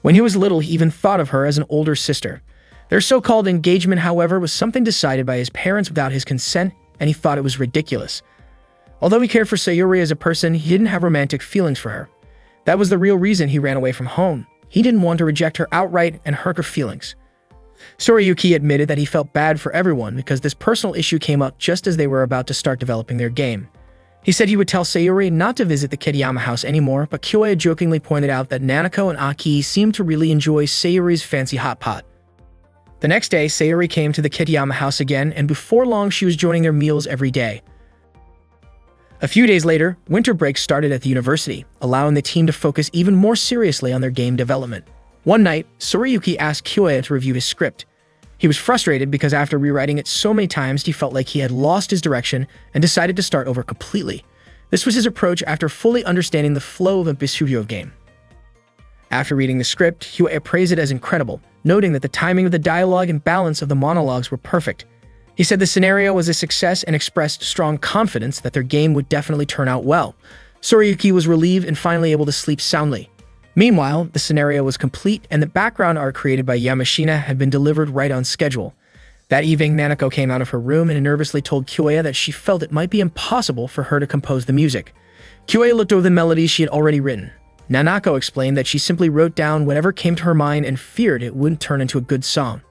When he was little, he even thought of her as an older sister. Their so-called engagement, however, was something decided by his parents without his consent, and he thought it was ridiculous. Although he cared for Sayuri as a person, he didn't have romantic feelings for her. That was the real reason he ran away from home. He didn't want to reject her outright and hurt her feelings. Sorayuki admitted that he felt bad for everyone because this personal issue came up just as they were about to start developing their game. He said he would tell Sayuri not to visit the Kitayama house anymore, but Kyoya jokingly pointed out that Nanako and Aki seemed to really enjoy Sayuri's fancy hot pot. The next day, Sayuri came to the Kitayama house again, and before long she was joining their meals every day. A few days later, winter break started at the university, allowing the team to focus even more seriously on their game development. One night, Sorayuki asked Kyoya to review his script. He was frustrated because after rewriting it so many times, he felt like he had lost his direction and decided to start over completely. This was his approach after fully understanding the flow of a Bisubyo game. After reading the script, Kyoya praised it as incredible, noting that the timing of the dialogue and balance of the monologues were perfect. He said the scenario was a success and expressed strong confidence that their game would definitely turn out well. Sorayuki was relieved and finally able to sleep soundly. Meanwhile, the scenario was complete and the background art created by Yamashina had been delivered right on schedule. That evening, Nanako came out of her room and nervously told Kyoya that she felt it might be impossible for her to compose the music. Kyoya looked over the melodies she had already written. Nanako explained that she simply wrote down whatever came to her mind and feared it wouldn't turn into a good song.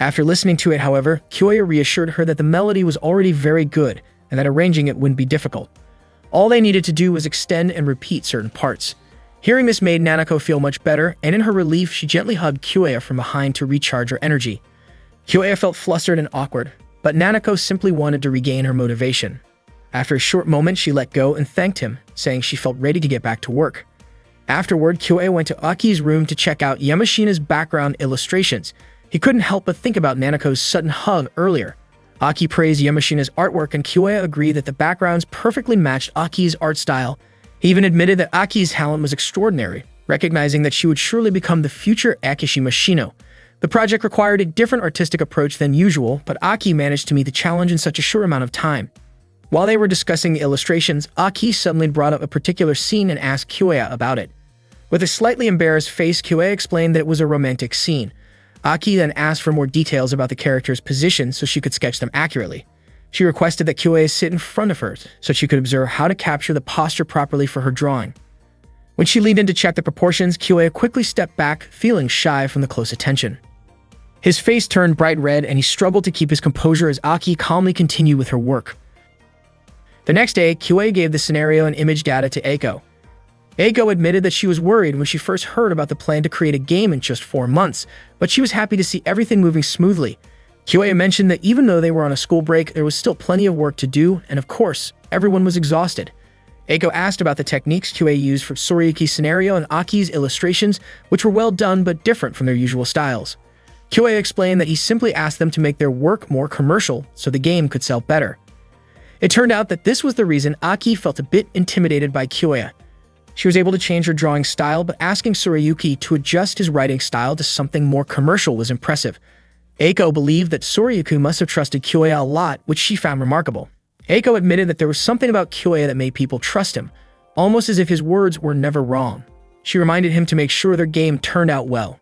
After listening to it, however, Kyoya reassured her that the melody was already very good and that arranging it wouldn't be difficult. All they needed to do was extend and repeat certain parts. Hearing this made Nanako feel much better, and in her relief, she gently hugged Kyoya from behind to recharge her energy. Kyoya felt flustered and awkward, but Nanako simply wanted to regain her motivation. After a short moment, she let go and thanked him, saying she felt ready to get back to work. Afterward, Kyoya went to Aki's room to check out Yamashina's background illustrations. He couldn't help but think about Nanako's sudden hug earlier. Aki praised Yamashina's artwork, and Kyoya agreed that the backgrounds perfectly matched Aki's art style. He even admitted that Aki's talent was extraordinary, recognizing that she would surely become the future Akishi Mashino. The project required a different artistic approach than usual, but Aki managed to meet the challenge in such a short amount of time. While they were discussing the illustrations, Aki suddenly brought up a particular scene and asked Kyoya about it. With a slightly embarrassed face, Kyoya explained that it was a romantic scene. Aki then asked for more details about the character's position so she could sketch them accurately. She requested that Kyoya sit in front of her so she could observe how to capture the posture properly for her drawing. When she leaned in to check the proportions, Kyoya quickly stepped back, feeling shy from the close attention. His face turned bright red and he struggled to keep his composure as Aki calmly continued with her work. The next day, Kyoya gave the scenario and image data to Eiko. Eiko admitted that she was worried when she first heard about the plan to create a game in just 4 months, but she was happy to see everything moving smoothly. Kyoya mentioned that even though they were on a school break, there was still plenty of work to do, and of course, everyone was exhausted. Eiko asked about the techniques Kyoya used for Sorayuki's scenario and Aki's illustrations, which were well done but different from their usual styles. Kyoya explained that he simply asked them to make their work more commercial so the game could sell better. It turned out that this was the reason Aki felt a bit intimidated by Kyoya. She was able to change her drawing style, but asking Sorayuki to adjust his writing style to something more commercial was impressive. Eiko believed that Sorayuki must have trusted Kyoya a lot, which she found remarkable. Eiko admitted that there was something about Kyoya that made people trust him, almost as if his words were never wrong. She reminded him to make sure their game turned out well.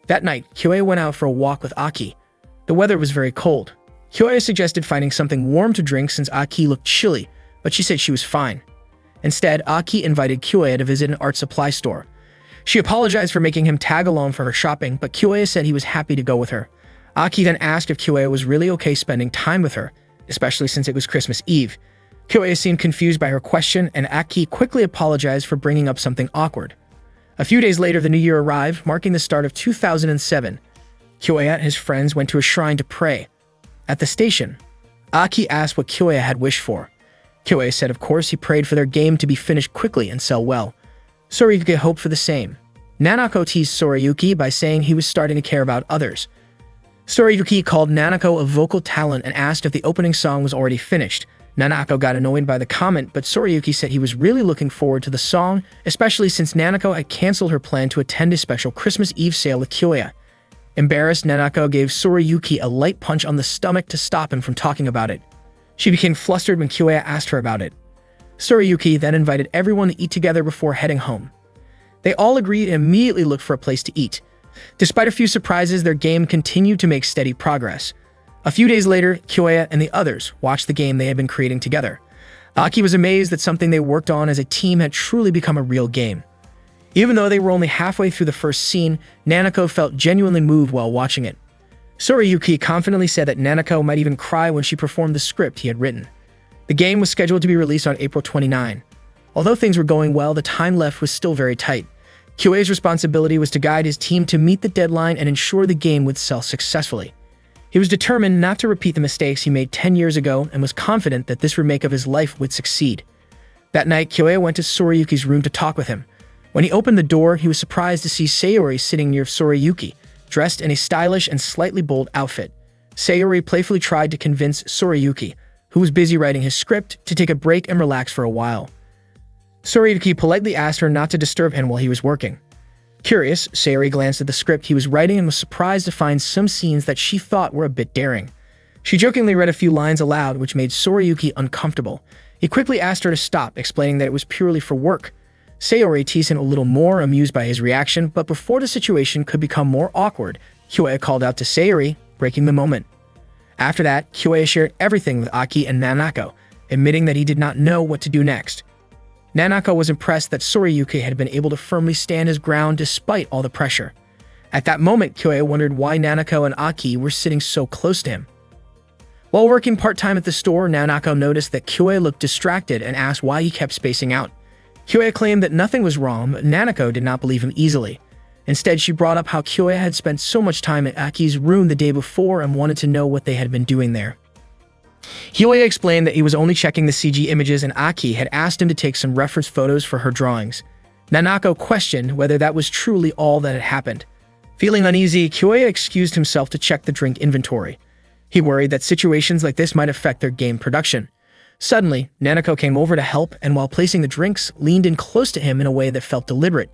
That night, Kyoya went out for a walk with Aki. The weather was very cold. Kyoya suggested finding something warm to drink since Aki looked chilly, but she said she was fine. Instead, Aki invited Kyoya to visit an art supply store. She apologized for making him tag along for her shopping, but Kyoya said he was happy to go with her. Aki then asked if Kyoya was really okay spending time with her, especially since it was Christmas Eve. Kyoya seemed confused by her question, and Aki quickly apologized for bringing up something awkward. A few days later, the new year arrived, marking the start of 2007. Kyoya and his friends went to a shrine to pray. At the station, Aki asked what Kyoya had wished for. Kyoya said of course he prayed for their game to be finished quickly and sell well. Sorayuki hoped for the same. Nanako teased Sorayuki by saying he was starting to care about others. Sorayuki called Nanako a vocal talent and asked if the opening song was already finished. Nanako got annoyed by the comment, but Sorayuki said he was really looking forward to the song, especially since Nanako had canceled her plan to attend a special Christmas Eve sale with Kyoya. Embarrassed, Nanako gave Sorayuki a light punch on the stomach to stop him from talking about it. She became flustered when Kyoya asked her about it. Sorayuki then invited everyone to eat together before heading home. They all agreed and immediately looked for a place to eat. Despite a few surprises, their game continued to make steady progress. A few days later, Kyoya and the others watched the game they had been creating together. Aki was amazed that something they worked on as a team had truly become a real game. Even though they were only halfway through the first scene, Nanako felt genuinely moved while watching it. Sorayuki confidently said that Nanako might even cry when she performed the script he had written. The game was scheduled to be released on April 29. Although things were going well, the time left was still very tight. Kyoya's responsibility was to guide his team to meet the deadline and ensure the game would sell successfully. He was determined not to repeat the mistakes he made 10 years ago and was confident that this remake of his life would succeed. That night, Kyoya went to Sorayuki's room to talk with him. When he opened the door, he was surprised to see Sayori sitting near Sorayuki, dressed in a stylish and slightly bold outfit. Sayori playfully tried to convince Sorayuki, who was busy writing his script, to take a break and relax for a while. Sorayuki politely asked her not to disturb him while he was working. Curious, Sayori glanced at the script he was writing and was surprised to find some scenes that she thought were a bit daring. She jokingly read a few lines aloud, which made Sorayuki uncomfortable. He quickly asked her to stop, explaining that it was purely for work. Sayori teased him a little more, amused by his reaction, but before the situation could become more awkward, Kyoya called out to Sayori, breaking the moment. After that, Kyoya shared everything with Aki and Nanako, admitting that he did not know what to do next. Nanako was impressed that Sorayuki had been able to firmly stand his ground despite all the pressure. At that moment, Kyoya wondered why Nanako and Aki were sitting so close to him. While working part-time at the store, Nanako noticed that Kyoya looked distracted and asked why he kept spacing out. Kyoya claimed that nothing was wrong, but Nanako did not believe him easily. Instead, she brought up how Kyoya had spent so much time at Aki's room the day before and wanted to know what they had been doing there. Kyoya explained that he was only checking the CG images and Aki had asked him to take some reference photos for her drawings. Nanako questioned whether that was truly all that had happened. Feeling uneasy, Kyoya excused himself to check the drink inventory. He worried that situations like this might affect their game production. Suddenly, Nanako came over to help and while placing the drinks, leaned in close to him in a way that felt deliberate.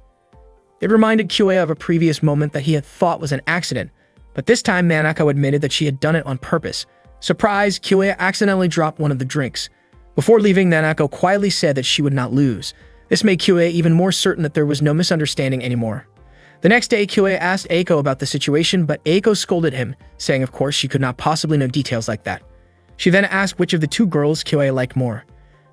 It reminded Kyoya of a previous moment that he had thought was an accident, but this time Nanako admitted that she had done it on purpose. Surprised, Kyoya accidentally dropped one of the drinks. Before leaving, Nanako quietly said that she would not lose. This made Kyoya even more certain that there was no misunderstanding anymore. The next day, Kyoya asked Eiko about the situation, but Eiko scolded him, saying of course she could not possibly know details like that. She then asked which of the two girls Kyoya liked more.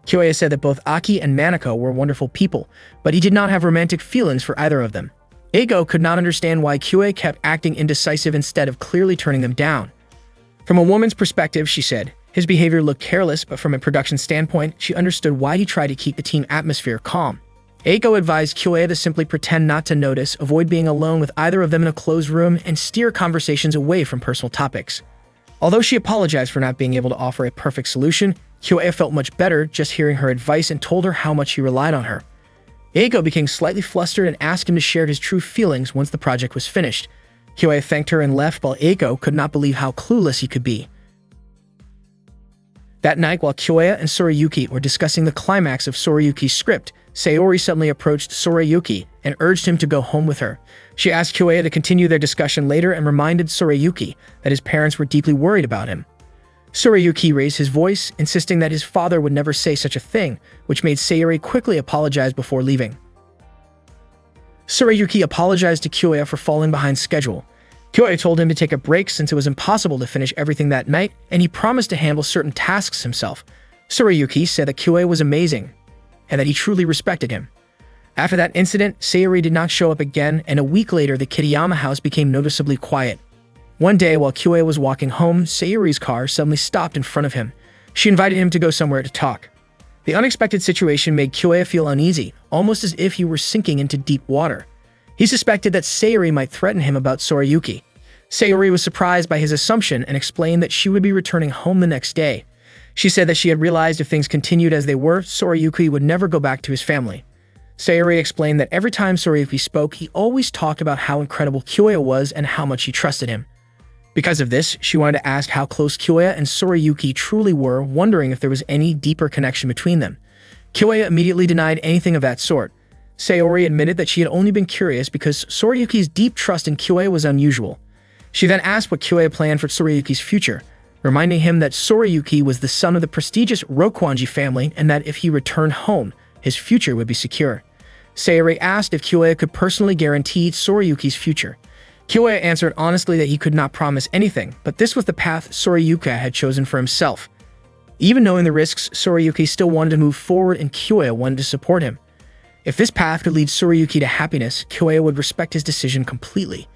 Kyoya said that both Aki and Nanako were wonderful people, but he did not have romantic feelings for either of them. Eiko could not understand why Kyoya kept acting indecisive instead of clearly turning them down. From a woman's perspective, she said, his behavior looked careless, but from a production standpoint, she understood why he tried to keep the team atmosphere calm. Eiko advised Kyoya to simply pretend not to notice, avoid being alone with either of them in a closed room, and steer conversations away from personal topics. Although she apologized for not being able to offer a perfect solution, Kyoya felt much better just hearing her advice and told her how much he relied on her. Eiko became slightly flustered and asked him to share his true feelings once the project was finished. Kyoya thanked her and left while Eiko could not believe how clueless he could be. That night, while Kyoya and Sorayuki were discussing the climax of Sorayuki's script, Sayori suddenly approached Sorayuki and urged him to go home with her. She asked Kyoya to continue their discussion later and reminded Sorayuki that his parents were deeply worried about him. Sorayuki raised his voice, insisting that his father would never say such a thing, which made Sayori quickly apologize before leaving. Sorayuki apologized to Kyoya for falling behind schedule. Kyoya told him to take a break since it was impossible to finish everything that night, and he promised to handle certain tasks himself. Sorayuki said that Kyoya was amazing, and that he truly respected him. After that incident, Sayori did not show up again, and a week later the Kitayama house became noticeably quiet. One day, while Kyoya was walking home, Sayori's car suddenly stopped in front of him. She invited him to go somewhere to talk. The unexpected situation made Kyoya feel uneasy, almost as if he were sinking into deep water. He suspected that Sayori might threaten him about Sorayuki. Sayori was surprised by his assumption and explained that she would be returning home the next day. She said that she had realized if things continued as they were, Sorayuki would never go back to his family. Sayori explained that every time Sorayuki spoke, he always talked about how incredible Kyoya was and how much he trusted him. Because of this, she wanted to ask how close Kyoya and Sorayuki truly were, wondering if there was any deeper connection between them. Kyoya immediately denied anything of that sort. Sayori admitted that she had only been curious because Sorayuki's deep trust in Kyoya was unusual. She then asked what Kyoya planned for Tsurayuki's future, reminding him that Tsurayuki was the son of the prestigious Rokwanji family and that if he returned home, his future would be secure. Sayori asked if Kyoya could personally guarantee Tsurayuki's future. Kyoya answered honestly that he could not promise anything, but this was the path Tsurayuki had chosen for himself. Even knowing the risks, Tsurayuki still wanted to move forward and Kyoya wanted to support him. If this path could lead Tsurayuki to happiness, Kyoya would respect his decision completely.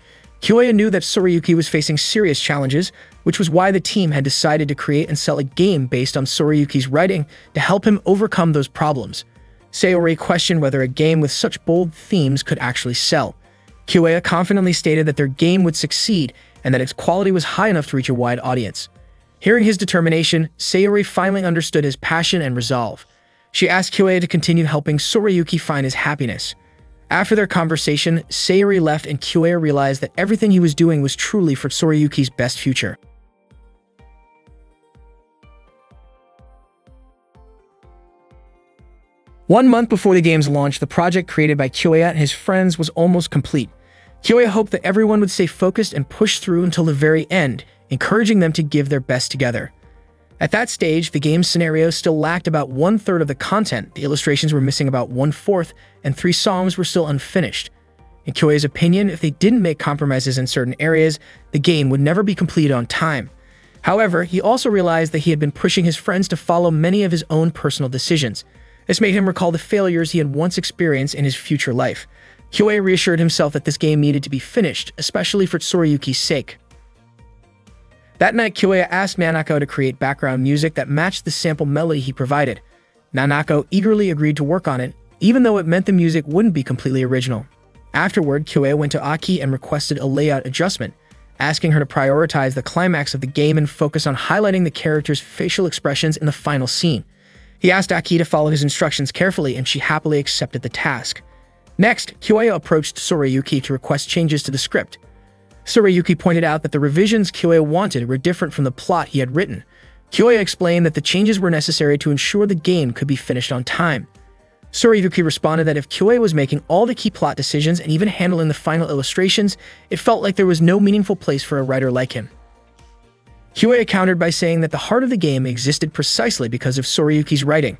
Kyoya knew that Tsurayuki was facing serious challenges, which was why the team had decided to create and sell a game based on Tsurayuki's writing to help him overcome those problems. Sayori questioned whether a game with such bold themes could actually sell. Kyoya confidently stated that their game would succeed and that its quality was high enough to reach a wide audience. Hearing his determination, Sayori finally understood his passion and resolve. She asked Kyoya to continue helping Tsurayuki find his happiness. After their conversation, Sayori left and Kyoya realized that everything he was doing was truly for Tsurayuki's best future. One month before the game's launch, the project created by Kyoya and his friends was almost complete. Kyoya hoped that everyone would stay focused and push through until the very end, encouraging them to give their best together. At that stage, the game's scenario still lacked about 1/3 of the content, the illustrations were missing about 1/4, and 3 songs were still unfinished. In Kyoya's opinion, if they didn't make compromises in certain areas, the game would never be completed on time. However, he also realized that he had been pushing his friends to follow many of his own personal decisions. This made him recall the failures he had once experienced in his future life. Kyoya reassured himself that this game needed to be finished, especially for Tsurayuki's sake. That night, Kyoya asked Nanako to create background music that matched the sample melody he provided. Nanako eagerly agreed to work on it, even though it meant the music wouldn't be completely original. Afterward, Kyoya went to Aki and requested a layout adjustment, asking her to prioritize the climax of the game and focus on highlighting the characters' facial expressions in the final scene. He asked Aki to follow his instructions carefully, and she happily accepted the task. Next, Kyoya approached Tsurayuki to request changes to the script. Tsurayuki pointed out that the revisions Kyoya wanted were different from the plot he had written. Kyoya explained that the changes were necessary to ensure the game could be finished on time. Tsurayuki responded that if Kyoya was making all the key plot decisions and even handling the final illustrations, it felt like there was no meaningful place for a writer like him. Kyoya countered by saying that the heart of the game existed precisely because of Tsurayuki's writing.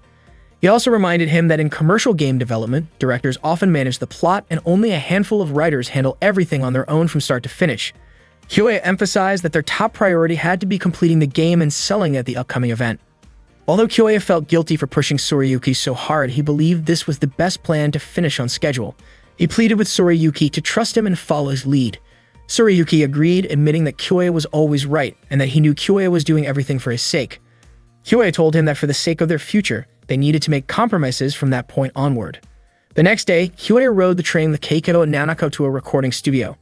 He also reminded him that in commercial game development, directors often manage the plot and only a handful of writers handle everything on their own from start to finish. Kyoya emphasized that their top priority had to be completing the game and selling it at the upcoming event. Although Kyoya felt guilty for pushing Tsurayuki so hard, he believed this was the best plan to finish on schedule. He pleaded with Tsurayuki to trust him and follow his lead. Tsurayuki agreed, admitting that Kyoya was always right and that he knew Kyoya was doing everything for his sake. Kyoya told him that for the sake of their future, they needed to make compromises from that point onward. The next day, Kyoya rode the train with Keiko and Nanako to a recording studio.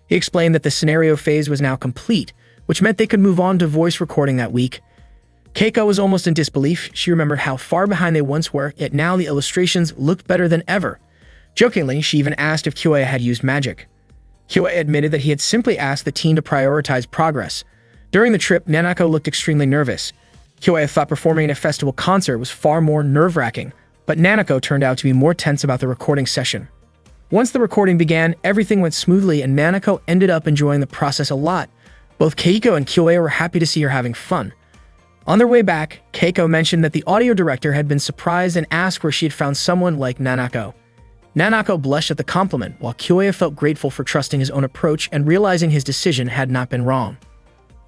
He explained that the scenario phase was now complete, which meant they could move on to voice recording that week. Keiko was almost in disbelief. She remembered how far behind they once were, yet now the illustrations looked better than ever. Jokingly, she even asked if Kyoya had used magic. Kyoya admitted that he had simply asked the team to prioritize progress. During the trip, Nanako looked extremely nervous. Kyoya thought performing in a festival concert was far more nerve-wracking, but Nanako turned out to be more tense about the recording session. Once the recording began, everything went smoothly and Nanako ended up enjoying the process a lot. Both Keiko and Kyoya were happy to see her having fun. On their way back, Keiko mentioned that the audio director had been surprised and asked where she had found someone like Nanako. Nanako blushed at the compliment, while Kyoya felt grateful for trusting his own approach and realizing his decision had not been wrong.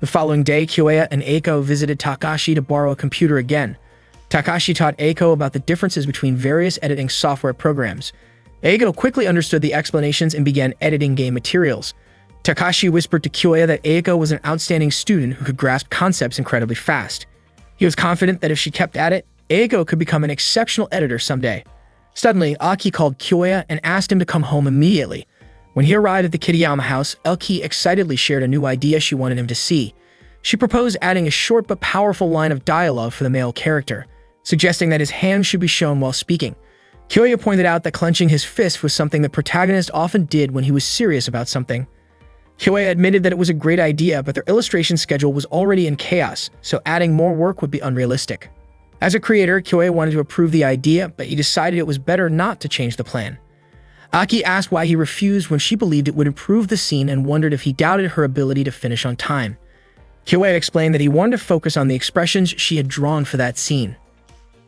The following day, Kyoya and Eiko visited Takashi to borrow a computer again. Takashi taught Eiko about the differences between various editing software programs. Eiko quickly understood the explanations and began editing game materials. Takashi whispered to Kyoya that Eiko was an outstanding student who could grasp concepts incredibly fast. He was confident that if she kept at it, Eiko could become an exceptional editor someday. Suddenly, Aki called Kyoya and asked him to come home immediately. When he arrived at the Kitayama house, Elki excitedly shared a new idea she wanted him to see. She proposed adding a short but powerful line of dialogue for the male character, suggesting that his hands should be shown while speaking. Kyoya pointed out that clenching his fist was something the protagonist often did when he was serious about something. Kyoya admitted that it was a great idea, but their illustration schedule was already in chaos, so adding more work would be unrealistic. As a creator, Kyoya wanted to approve the idea, but he decided it was better not to change the plan. Aki asked why he refused when she believed it would improve the scene and wondered if he doubted her ability to finish on time. Kyoei explained that he wanted to focus on the expressions she had drawn for that scene.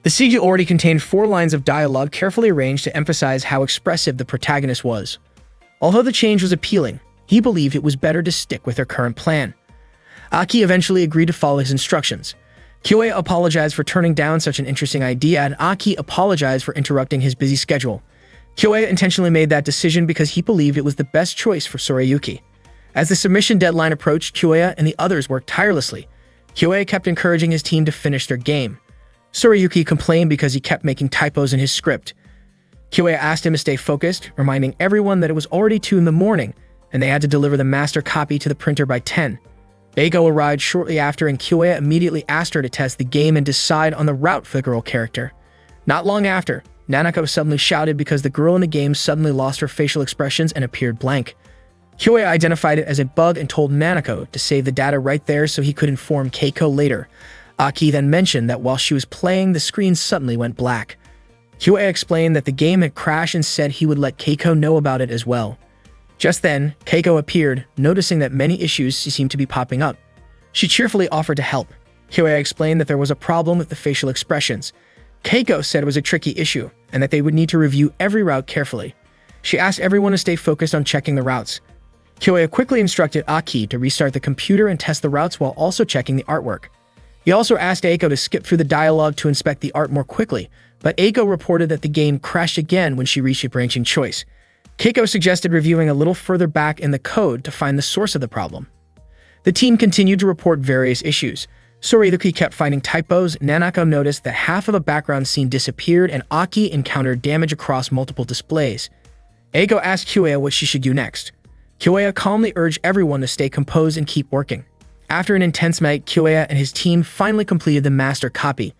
The CG already contained 4 lines of dialogue carefully arranged to emphasize how expressive the protagonist was. Although the change was appealing, he believed it was better to stick with their current plan. Aki eventually agreed to follow his instructions. Kyoei apologized for turning down such an interesting idea, and Aki apologized for interrupting his busy schedule. Kyoei intentionally made that decision because he believed it was the best choice for Sorayuki. As the submission deadline approached, Kyoei and the others worked tirelessly. Kyoei kept encouraging his team to finish their game. Sorayuki complained because he kept making typos in his script. Kyoei asked him to stay focused, reminding everyone that it was already 2 in the morning, and they had to deliver the master copy to the printer by 10. Eiko arrived shortly after, and Kyoei immediately asked her to test the game and decide on the route for the girl character. Not long after, Nanako suddenly shouted because the girl in the game suddenly lost her facial expressions and appeared blank. Kyoei identified it as a bug and told Nanako to save the data right there so he could inform Keiko later. Aki then mentioned that while she was playing, the screen suddenly went black. Kyoei explained that the game had crashed and said he would let Keiko know about it as well. Just then, Keiko appeared, noticing that many issues seemed to be popping up. She cheerfully offered to help. Kyoei explained that there was a problem with the facial expressions. Keiko said it was a tricky issue, and that they would need to review every route carefully. She asked everyone to stay focused on checking the routes. Kyoei quickly instructed Aki to restart the computer and test the routes while also checking the artwork. He also asked Eiko to skip through the dialogue to inspect the art more quickly, but Eiko reported that the game crashed again when she reached a branching choice. Keiko suggested reviewing a little further back in the code to find the source of the problem. The team continued to report various issues. Sorayuki kept finding typos, Nanako noticed that half of a background scene disappeared, and Aki encountered damage across multiple displays. Eiko asked Kyoei what she should do next. Kyoei calmly urged everyone to stay composed and keep working. After an intense night, Kyoei and his team finally completed the master copy.